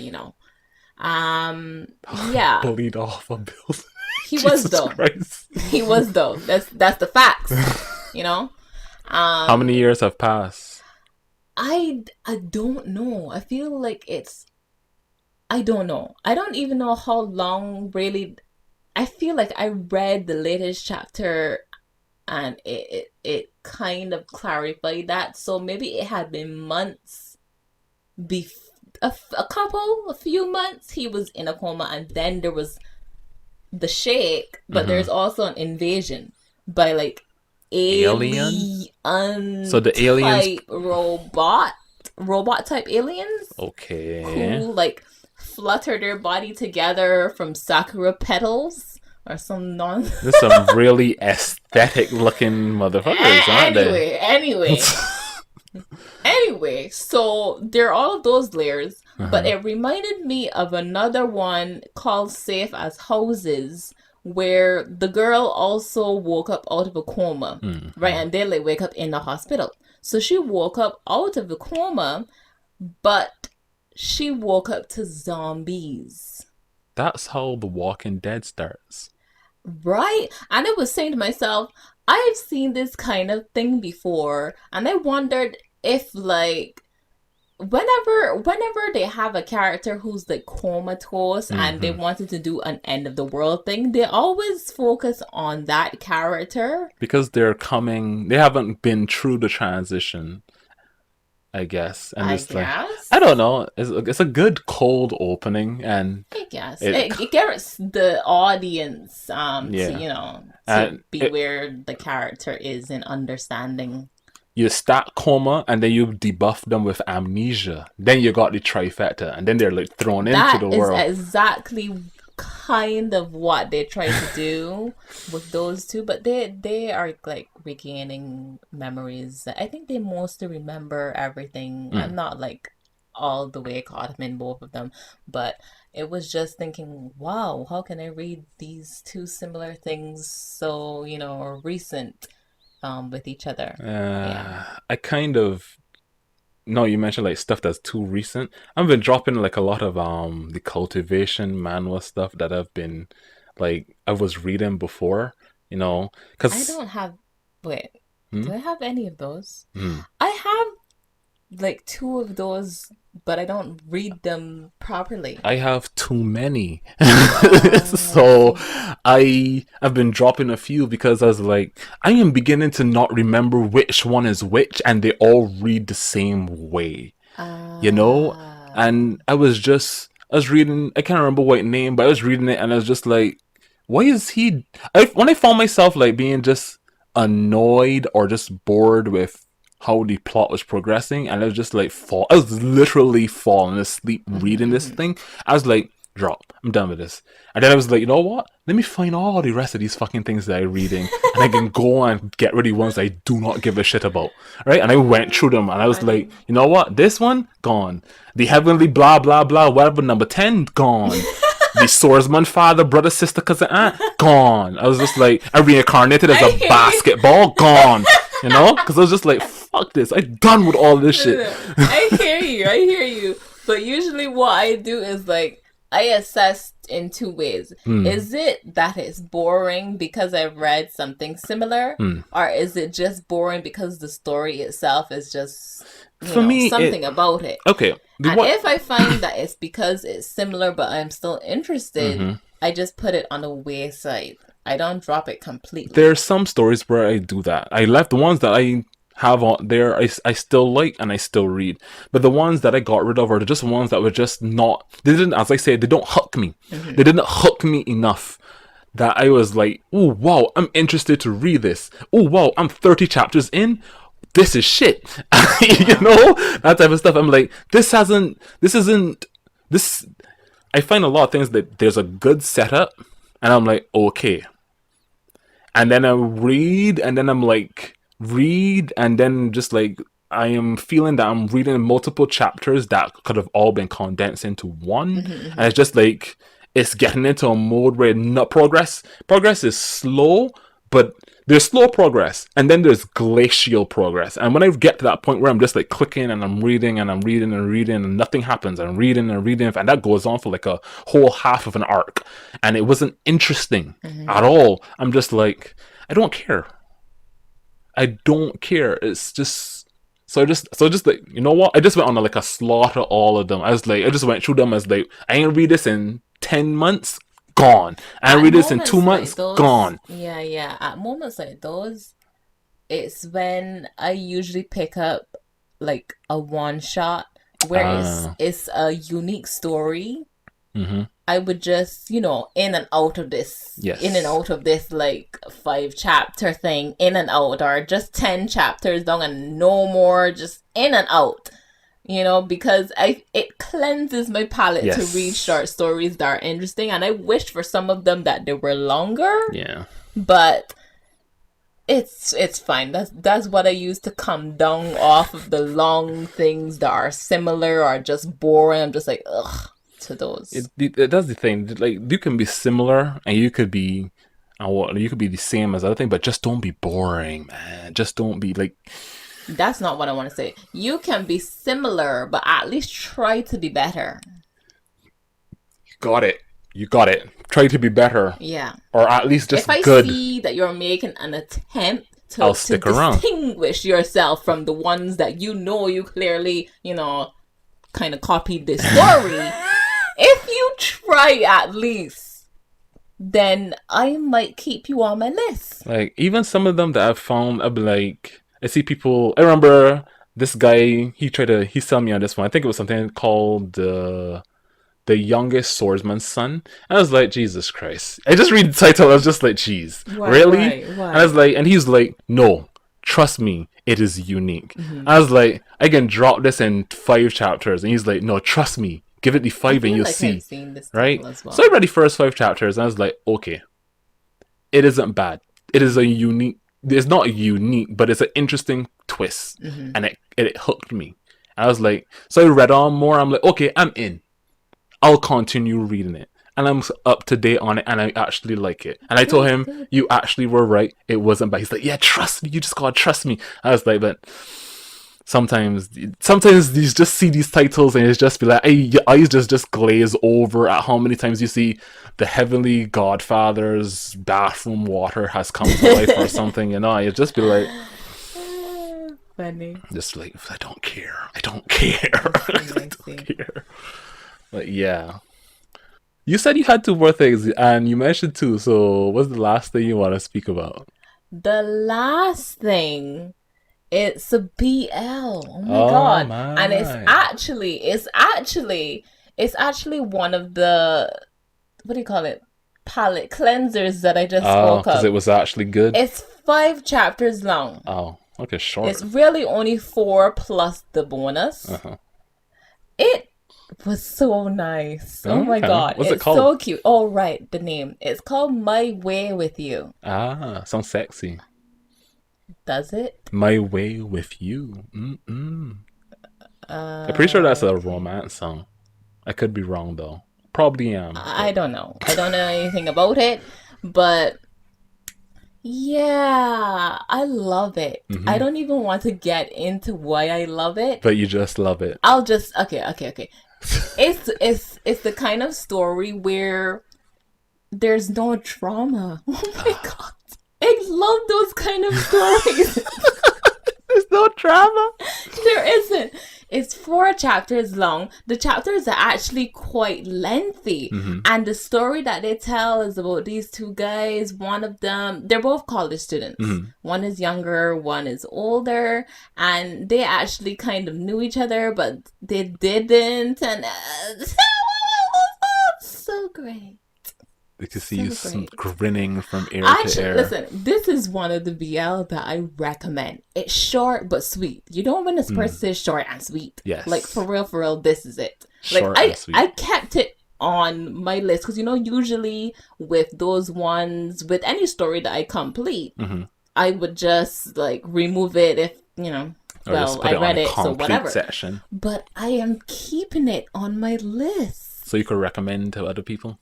yeah, Bullied off a building. he was Jesus though. Christ. He was though. That's the facts, you know. How many years have passed? I don't know. I feel like I don't know. I don't even know how long really. I feel like I read the latest chapter and it kind of clarified that. So maybe it had been months, a few months he was in a coma, and then there was the shake, but Mm-hmm. there's also an invasion by like Alien? alien So the aliens. type robot type aliens Okay. who like flutter their body together from sakura petals or some non. There's some really aesthetic looking motherfuckers, aren't they? Anyway, so there are all of those layers, but Uh-huh. it reminded me of another one called Safe as Houses, where the girl also woke up out of a coma, right? Mm-hmm. And they like wake up in the hospital. So she woke up out of the coma, but she woke up to zombies. That's how The Walking Dead starts. Right? And I was saying to myself, I've seen this kind of thing before, and I wondered if like whenever they have a character who's like comatose and they Mm-hmm. wanted to do an end of the world thing, they always focus on that character. Because they haven't been through the transition, I guess. And I it's like, I don't guess. know. It's a good cold opening, and I guess it, it gets the audience to yeah. to And be where the character is in understanding. you start coma, and then you debuff them with amnesia. Then you got the trifecta, and then they're like thrown into That the is world. exactly kind of what they try to do with those two, but they are like regaining memories. I think they mostly remember everything. I'm Mm. not like all the way caught up in both of them, but it was just thinking, wow, how can I read these two similar things so, recent with each other? Yeah. I kind of no, you mentioned like stuff that's too recent. I've been dropping like a lot of the cultivation manual stuff that I was reading before, I because don't have, wait, hmm, do I have any of those? hmm, I have like two of those, but I don't read them properly. I have too many. Oh, I So see. I've been dropping a few because I was like, I am beginning to not remember which one is which, and they all read the same way, you know? Ah, And I was reading, I can't remember what name, but I was reading it and I was just like, why is when I found myself like being just annoyed or just bored with how the plot was progressing, and I was just like I was literally falling asleep reading this Mm-hmm. thing. I was like, drop, I'm done with this. And then I was like, you know what? Let me find all the rest of these fucking things that I'm reading, and I can go and get rid of ones I do not give a shit about. Right? And I went through them, and I was like, Funny. you know what? This one, gone. The heavenly blah blah blah, whatever, number 10, gone. The swordsman, father, brother, sister, cousin, aunt, gone. I was just like, I reincarnated as I a hear you. basketball, gone. You know? Because I was just like, fuck this. I'm done with all this No, shit. no, no. I hear you. I hear you. But usually, what I do is like I assess in two ways. Mm, Is it that it's boring because I've read something similar, mm. or is it just boring because the story itself is just For me, something about it? okay. And What? if I find that it's because it's similar, but I'm still interested, Mm-hmm. I just put it on the wayside. I don't drop it completely. There's some stories where I do that. I left the ones that I have on there, I still like and I still read. But the ones that I got rid of are just ones that were just not, they didn't, as I said, they don't hook me. Mm-hmm. They didn't hook me enough that I was like, oh wow, I'm interested to read this. Oh wow, I'm 30 chapters in. This is shit. You Yeah. know? That type of stuff. I'm like, this isn't, this, I find a lot of things that there's a good setup and I'm like, okay. And then I read, and then I'm like, read, and then just like, I am feeling that I'm reading multiple chapters that could have all been condensed into one. Mm-hmm, And it's just like, it's getting into a mode where not progress is slow, but there's slow progress and then there's glacial progress. And when I get to that point where I'm just like clicking and I'm reading and I'm reading and reading and nothing happens, and reading and reading, and that goes on for like a whole half of an arc, and it wasn't interesting mm-hmm. at all. I'm just like, I don't care. I don't care. It's just, so just like, you know what? I just went on like a slaughter all of them. I was like, I just went through them as like, I ain't read this in 10 months, gone. I ain't At read this in two moments like months, those, gone. yeah, yeah. At moments like those, it's when I usually pick up like a one shot where Ah, it's a unique story. mm-hmm. I would just, in and Yes. out of this like 5 chapter thing, in and out, or just 10 chapters long and no more, just in and out. Because it cleanses my palate to read Yes. short stories that are interesting, and I wished for some of them that they were longer, Yeah. but it's fine. That's what I use to come down off of the long things that are similar or just boring. I'm just like, ugh, to those. That's the thing. Like, you can be similar, and you could be, you could be the same as other thing, but just don't be boring, man. Just don't be like, That's not what I want to say. You can be similar, but at least try to be better. got it. You got it. Try to be better, Yeah. or at least If just I good. see that you're making an attempt I'll to stick around. distinguish yourself from the ones that you clearly, kind of copied this story, if you try at least, then I might keep you on my list. Like, even some of them that I've found, I've been like, I see people. I remember this guy. He sell me on this one. I think it was something called the youngest swordsman's son. And I was like, Jesus Christ. I just read the title, I was just like, jeez, Why, really? why, And I was why? like, and he's like, no, trust me, it is unique. Mm-hmm. I was like, I can drop this in 5 chapters. And he's like, no, trust me, give it the I 5 and feel you'll like I've see. seen this Right? title as So I well. read the first 5 chapters and I was like, okay, it isn't bad. It is a unique, it's not unique, but it's an interesting twist. Mm-hmm. And it hooked me. I was like, so I read on more. I'm like, okay, I'm in. I'll continue reading it. And I'm up to date on it and I actually like it. And I told Good, him, good. you actually were right. It wasn't bad. He's like, yeah, trust me. You just gotta trust me. I was like, but sometimes you just see these titles and it's just be like, hey, your eyes just glaze over at how many times you see the Heavenly Godfather's bathroom water has come to life or something, you just be like, Funny. just like, I don't care. I don't care. I I see, I don't see. care. But yeah. You said you had two more things, and you mentioned two. So, what's the last thing you want to speak about? The last thing, it's a BL. Oh my Oh god. And my! it's actually one of the, what do you call it? Palette cleansers that I just Oh, spoke because it of. was actually good. It's 5 chapters long. Oh, Okay, It's short. really only 4 plus the bonus. Uh-huh. It was so nice. Oh my Okay. god, What's it it's called? so cute. Oh right, the name. It's called My Way with You. Ah, sounds sexy. Does it? My Way with You. Mm-mm. I'm pretty sure that's a Okay. romance song. I could be wrong though. Probably am, I but don't know. I don't know anything about it, but yeah, I love it. I hmm don't even want to get into why I love it. but you just love it. I'll just okay. It's the kind of story where there's no drama. Oh my god. I love those kind of stories. There's no drama. There isn't. It's 4 chapters long. The chapters are actually quite lengthy. hmm And the story that they tell is about these 2 guys. One of them, they're both college students. hmm One is younger, one is older. And they actually kind of knew each other, but they didn't. And so great. You can see you So great. grinning from ear to Actually, ear. listen, this is one of the BL that I recommend. It's short but sweet. You know when this person Mm. says short and sweet? Like Yes. for real, this is it. Like Short and I sweet. kept it on my list because usually with those ones with any story that I complete, hmm I would just like remove it if Or just put I it on read a it, so complete whatever. section. But I am keeping it on my list. So you could recommend to other people.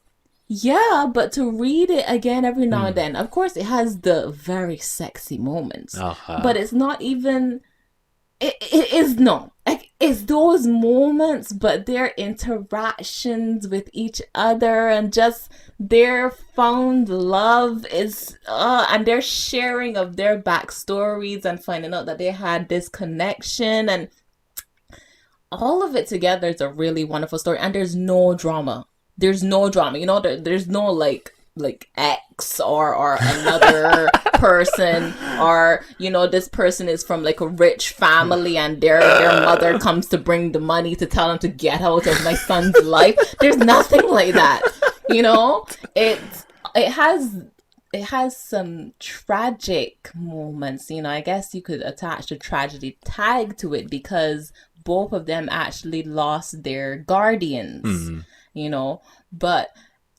Yeah, but to read it again every now and Mm. then, of course, it has the very sexy moments, but Uh-huh. it's not even. It is no, like it's those moments, but their interactions with each other and just their found love is, and their sharing of their backstories and finding out that they had this connection and all of it together is a really wonderful story, and there's no drama. There's no drama. There's no like X or another person, or this person is from like a rich family and their mother comes to bring the money to tell them to get out of my son's life. There's nothing like that. It it has it has some tragic moments. I guess you could attach the tragedy tag to it because both of them actually lost their guardians, Mm. but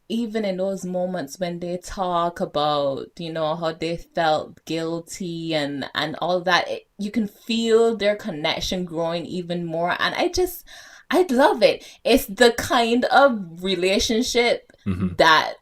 even in those moments when they talk about how they felt guilty and all that, you can feel their connection growing even more, and I love it. It's the kind of relationship hmm that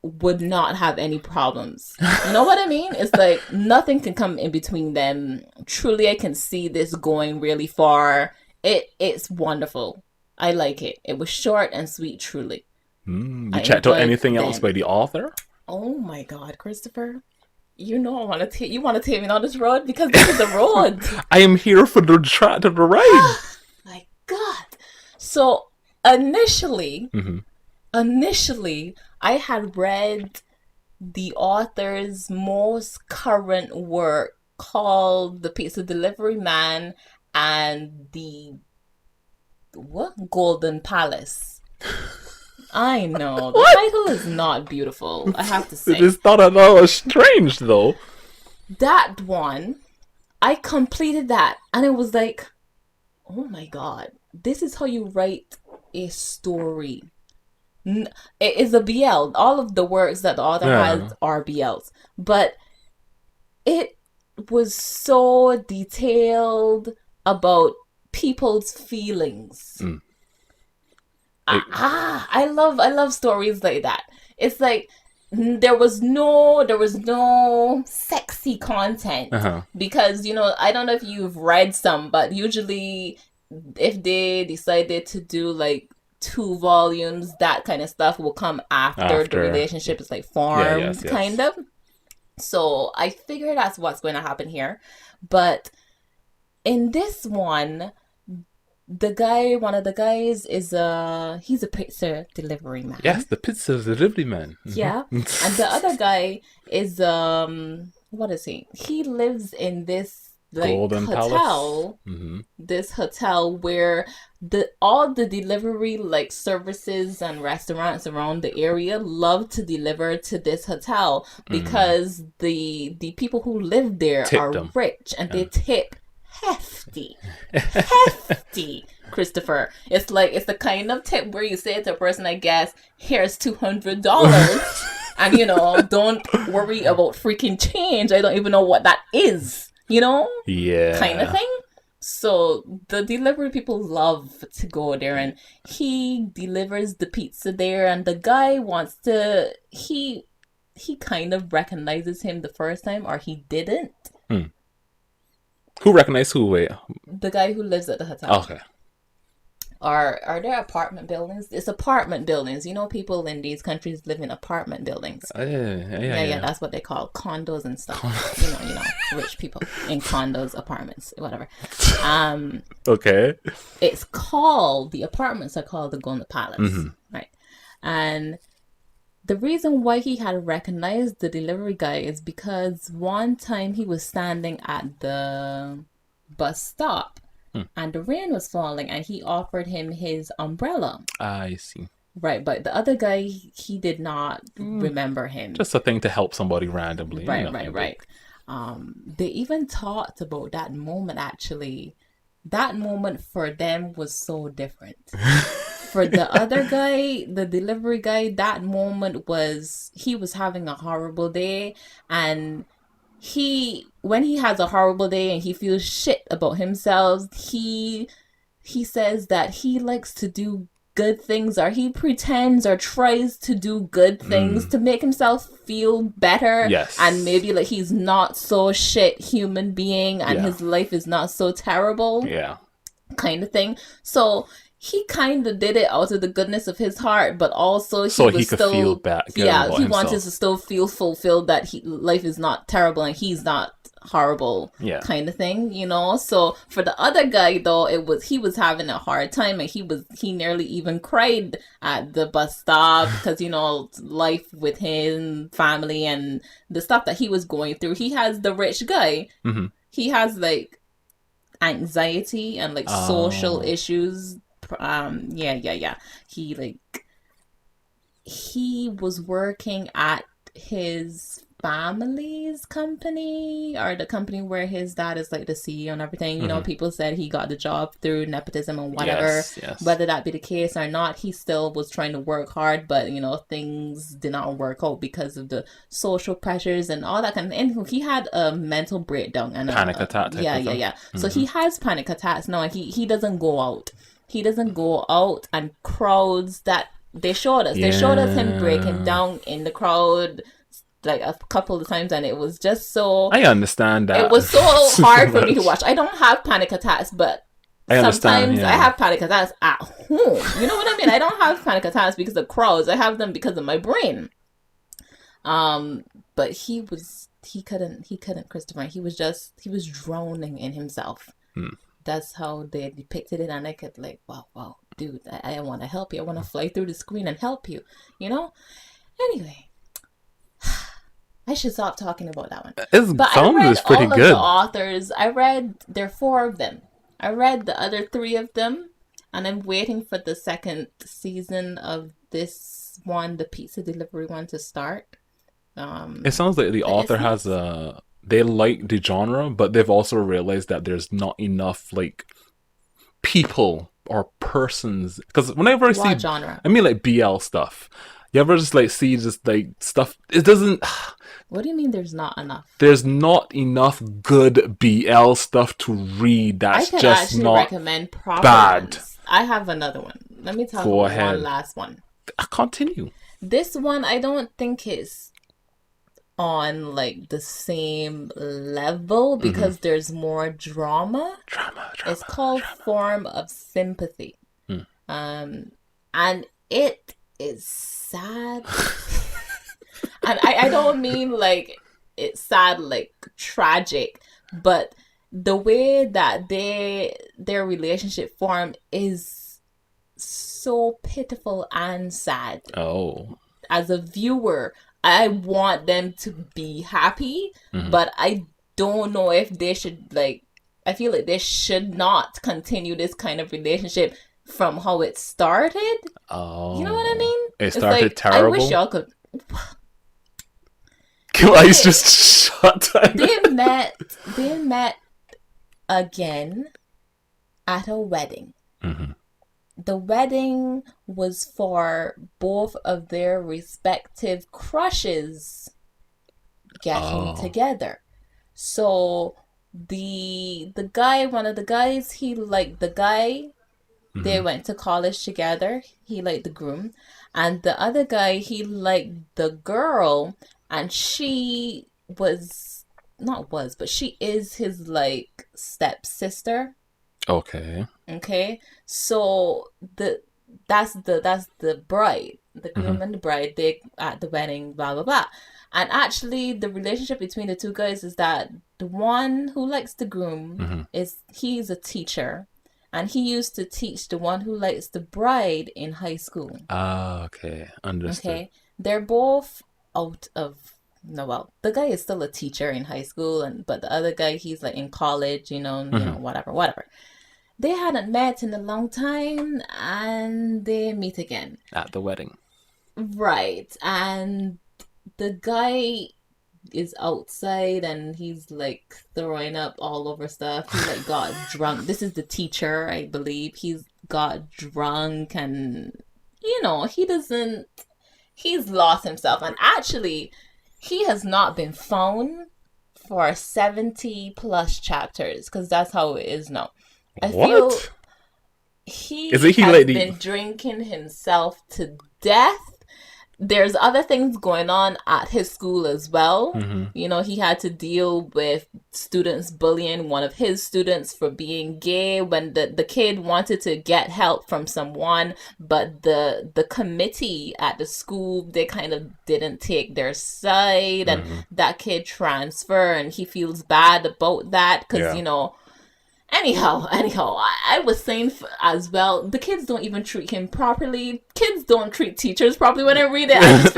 would not have any problems. You know what I mean? It's like nothing can come in between them. Truly, I can see this going really far. It's wonderful. I like it. It was short and sweet, truly. You I checked out enjoyed anything else them. by the author? Oh my god, Christopher. I want to take you want to take me on this road because this is the road. I am here for the track of the ride. My god. So initially, hmm initially I had read the author's most current work called The Pizza Delivery Man and the what? Golden Palace. I know. The What? title is not beautiful, I have to It say. is not at all strange though. That one, I completed that and it was like, oh my god, this is how you write a story. It is a BL. All of the works that the author has Yeah. are BLs, but it was so detailed about people's feelings. Mm. It, I love stories like that. It's like there was no sexy content uh-huh. because I don't know if you've read some, but usually if they decided to do like 2 volumes, that kind of stuff will come after the After. relationship is like Yeah, yes, formed, kind yes. of. So I figure that's what's going to happen here. But in this one, one of the guys he's a pizza delivery Yes, man. the pizza delivery man. Yeah. And the other guy is what is he? He lives in this like Golden Palace. hotel, this hotel where the all the delivery like services and restaurants around the area love to deliver to this hotel because the people who live there Tip are them. rich and they Yeah. tip hefty. Hefty. Christopher. It's like it's the kind of tip where you say to a person, I guess, here's $200. And don't worry about freaking change. I don't even know what that is. Yeah. Kind of thing. So the delivery people love to go there, and he delivers the pizza there, and the guy wants to he kind of recognizes him the first time, or he didn't. Who recognized who? Wait. The guy who lives at the hotel. Okay. Are there apartment buildings? It's apartment buildings. People in these countries live in apartment buildings. Yeah. That's what they call condos and stuff. Rich people in condos, apartments, whatever. Okay. The apartments are called the Golden Palace, right? And the reason why he had recognized the delivery guy is because one time he was standing at the bus stop. And the rain was falling, and he offered him his umbrella. I see. Right, but the other guy, he did not remember him. Just a thing to help somebody randomly. Right. They even talked about that moment, actually. That moment for them was so different. For the other guy, the delivery guy, that moment he was having a horrible day, and when he has a horrible day and he feels shit about himself, he says that he likes to do good things, or he pretends or tries to do good things to make himself feel better. Yes. And maybe like he's not so shit human being and his life is not so terrible. Yeah. Kind of thing. So he kind of did it out of the goodness of his heart, but also he could feel bad. He wanted to still feel fulfilled that life is not terrible and he's not horrible. Yeah. Kind of thing, So for the other guy though, he was having a hard time, and he nearly even cried at the bus stop because life with his family and the stuff that he was going through. He has the rich guy. He has like anxiety and like social issues. He was working at his family's company, or the company where his dad is like the CEO and everything. People said he got the job through nepotism and whatever. Yes. Whether that be the case or not, he still was trying to work hard, but things did not work out because of the social pressures and all that kind of thing. And he had a mental breakdown and panic attack type of thing. So he has panic attacks now, and he doesn't go out. He doesn't go out, and crowds that they showed us. They showed us him breaking down in the crowd like a couple of times, and it was just so... I understand that. It was so hard for me to watch. I don't have panic attacks, but sometimes I have panic attacks at home. You know what I mean? I don't have panic attacks because of crowds. I have them because of my brain. But he couldn't, Christopher. He was drowning in himself. That's how they depicted it, and I could like, wow, dude, I want to help you. I want to fly through the screen and help you, Anyway, I should stop talking about that one. I read pretty good. The authors. There are 4 of them. I read the other 3 of them, and I'm waiting for the second season of this one, the pizza delivery one, to start. It sounds like the author has they like the genre, but they've also realized that there's not enough like people or persons. Because whenever I see genre, I mean like BL stuff. You ever just like see just like stuff? It doesn't. What do you mean? There's not enough. There's not enough good BL stuff to read. That's just not recommend proper bad. Ones. I have another one. Let me talk about one last one. Continue. This one I don't think is on like the same level because there's more drama. It's called Form of Sympathy. And it is sad. And I don't mean like it's sad like tragic, but the way that their relationship form is so pitiful and sad. As a viewer, I want them to be happy, but I don't know if they should like. I feel like they should not continue this kind of relationship from how it started. You know what I Oh, mean? it It's started like I wish terrible. y'all could. Eyes They just shut. they met again at a wedding. Mm-hmm. The wedding was for both of their respective crushes getting Oh. together. So the guy, one of the guys, he liked the guy. They Mm-hmm. went to college together. He liked the groom. And the other guy, he liked the girl, and she was not was, but she is his like stepsister. Okay. Okay, so that's the bride, the Mm-hmm. groom and the bride. They at the wedding, blah blah blah. And actually, the relationship between the two guys is that the one who likes the groom Mm-hmm. is he's a teacher, and he used to teach the one who likes the bride in high school. Ah, okay. Understood. Okay, they're both out of no, well, the guy is still a teacher in high school, and but the other guy he's like in college, Mm-hmm. whatever, whatever. They hadn't met in a long time and they meet again. At the wedding. Right. And the guy is outside and he's like throwing up all over stuff. He like got drunk. This is the teacher, I believe. He's got drunk and he doesn't he's lost himself and actually he has not been found for 70 plus chapters because that's how it is now. I feel What? he Isn't he has like the? been drinking himself to death. There's other things going on at his school as well. Mm-hmm. He had to deal with students bullying one of his students for being gay when the kid wanted to get help from someone, but the committee at the school, they kind of didn't take their side, and Mm-hmm. that kid transferred, and he feels bad about that because, Yeah. Anyhow, I was saying as well, the kids don't even treat him properly. Kids don't treat teachers properly. When I read it,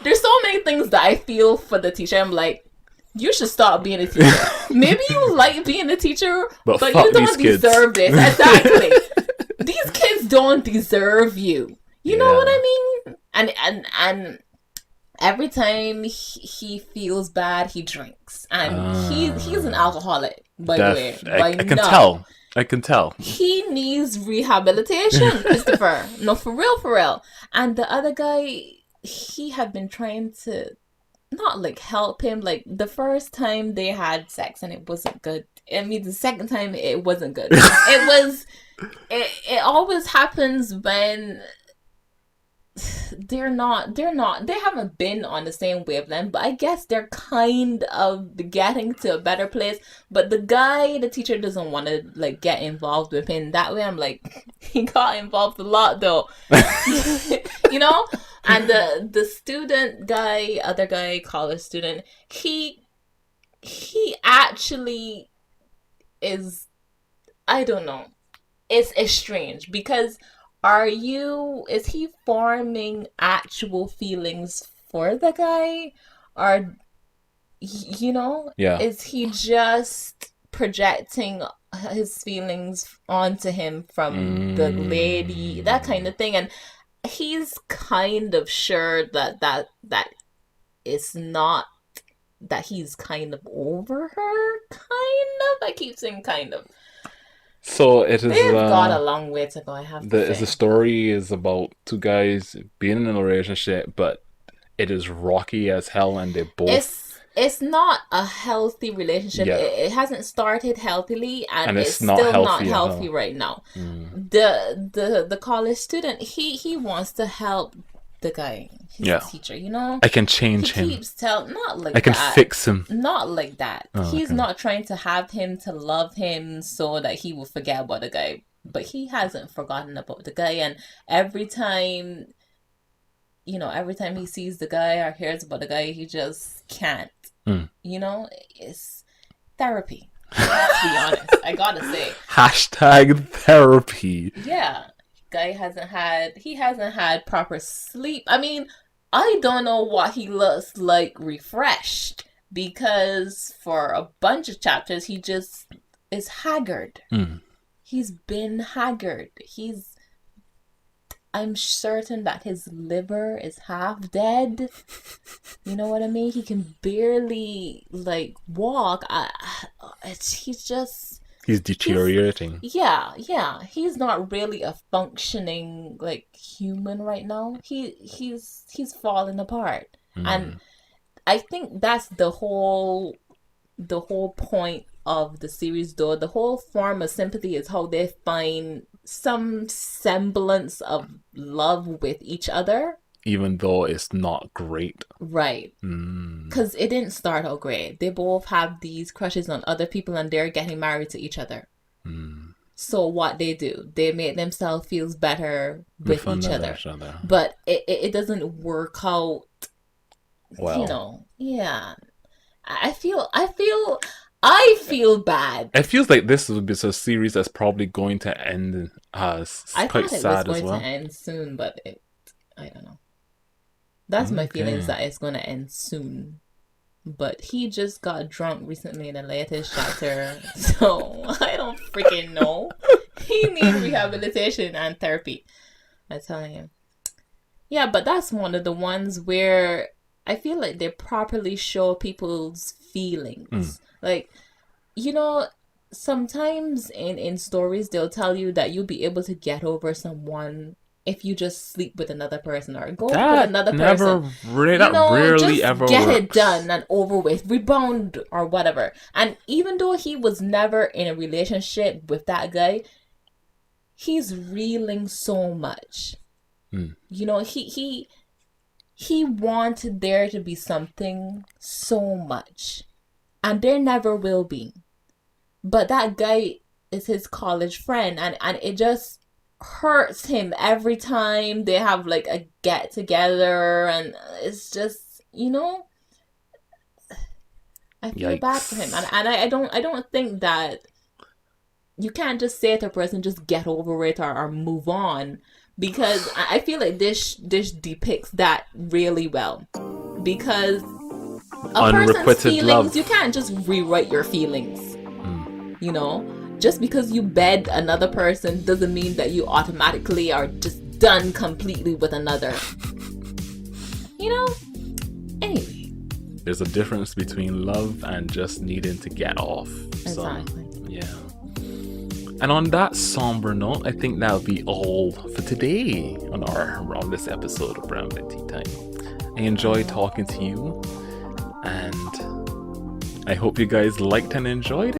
there's so many things that I feel for the teacher. I'm like, you should stop being a teacher. Maybe you like being a teacher, But but fuck you these don't kids. deserve this. Exactly. These kids don't deserve you. You know what Yeah. I mean? And every time he feels bad, he drinks, and he's an alcoholic. By the way, I can tell. I can tell. he needs rehabilitation, Christopher. No, for real, for real. And the other guy, he had been trying to not like help him. Like the first time they had sex and it wasn't good. I mean, the second time it wasn't good. It was. It always happens when they haven't been on the same wavelength, but I guess they're kind of getting to a better place. But the teacher doesn't want to like get involved with him that way. I'm like, he got involved a lot though. you know and the student guy, other guy, college student, he actually is, I don't know, it's strange because is he forming actual feelings for the guy, or Yeah. is he just projecting his feelings onto him from the lady, that kind of thing? And he's kind of sure that it's not, that he's kind of over her, kind of. I keep saying kind of. So it is. They've got a long way to go, I have to The say. story is about two guys being in a relationship, but it is rocky as hell, and they both. It's not a healthy relationship. Yeah. It hasn't started healthily, and And it's it's not still not healthy at healthy all. right now. Mm. The college student, he wants to help the guy, his Yeah. teacher. I can He change him. keeps telling, not like I can that. fix him. Not like that. Oh, He's okay. not trying to have him to love him so that he will forget about the guy. But he hasn't forgotten about the guy, and every time every time he sees the guy or hears about the guy, he just can't. Mm. It's therapy. Let's be honest. I gotta say. Hashtag therapy. Yeah. Guy hasn't had proper sleep. I mean, I don't know what he looks like refreshed, because for a bunch of chapters he just is haggard. Mm. He's been haggard. I'm certain that his liver is half dead. You know what I mean? He can barely like walk. He's just He's deteriorating. yeah. He's not really a functioning like human right now. He's falling apart. And I think that's the whole point of the series, though. The whole form of sympathy is how they find some semblance of love with each other, even though it's not great. right? Because it didn't start out great. They both have these crushes on other people and they're getting married to each other. So what they do, they make themselves feel better with each other. But it doesn't work out well. You know, yeah. I feel bad. It feels like this would be a series that's probably going to end quite sad as well. I thought it was going to end soon, but I don't know. That's my feelings, that it's going to end soon. But he just got drunk recently in the latest chapter, so I don't freaking know. He needs rehabilitation and therapy. I'm telling you. Yeah, but that's one of the ones where I feel like they properly show people's feelings. Like, you know, sometimes in stories they'll tell you that you'll be able to get over someone if you just sleep with another person or go with another person. Rarely ever get works. It done and over with, rebound or whatever. And even though he was never in a relationship with that guy, he's reeling so much. You know, he wanted there to be something so much, and there never will be. But that guy is his college friend, and it just hurts him every time they have like a get together, and it's just, you know, I feel bad for him, and I don't think that you can't just say to a person just get over it or move on, because I feel like this depicts that really well, because a person's feelings, love. You can't just rewrite your feelings. You know, just because you bed another person doesn't mean that you automatically are just done completely with another. You know? Anyway. There's a difference between love and just needing to get off. Exactly. So, yeah. And on that somber note, I think that'll be all for today on this episode of Brown Tea Time. I enjoyed talking to you, and I hope you guys liked and enjoyed it.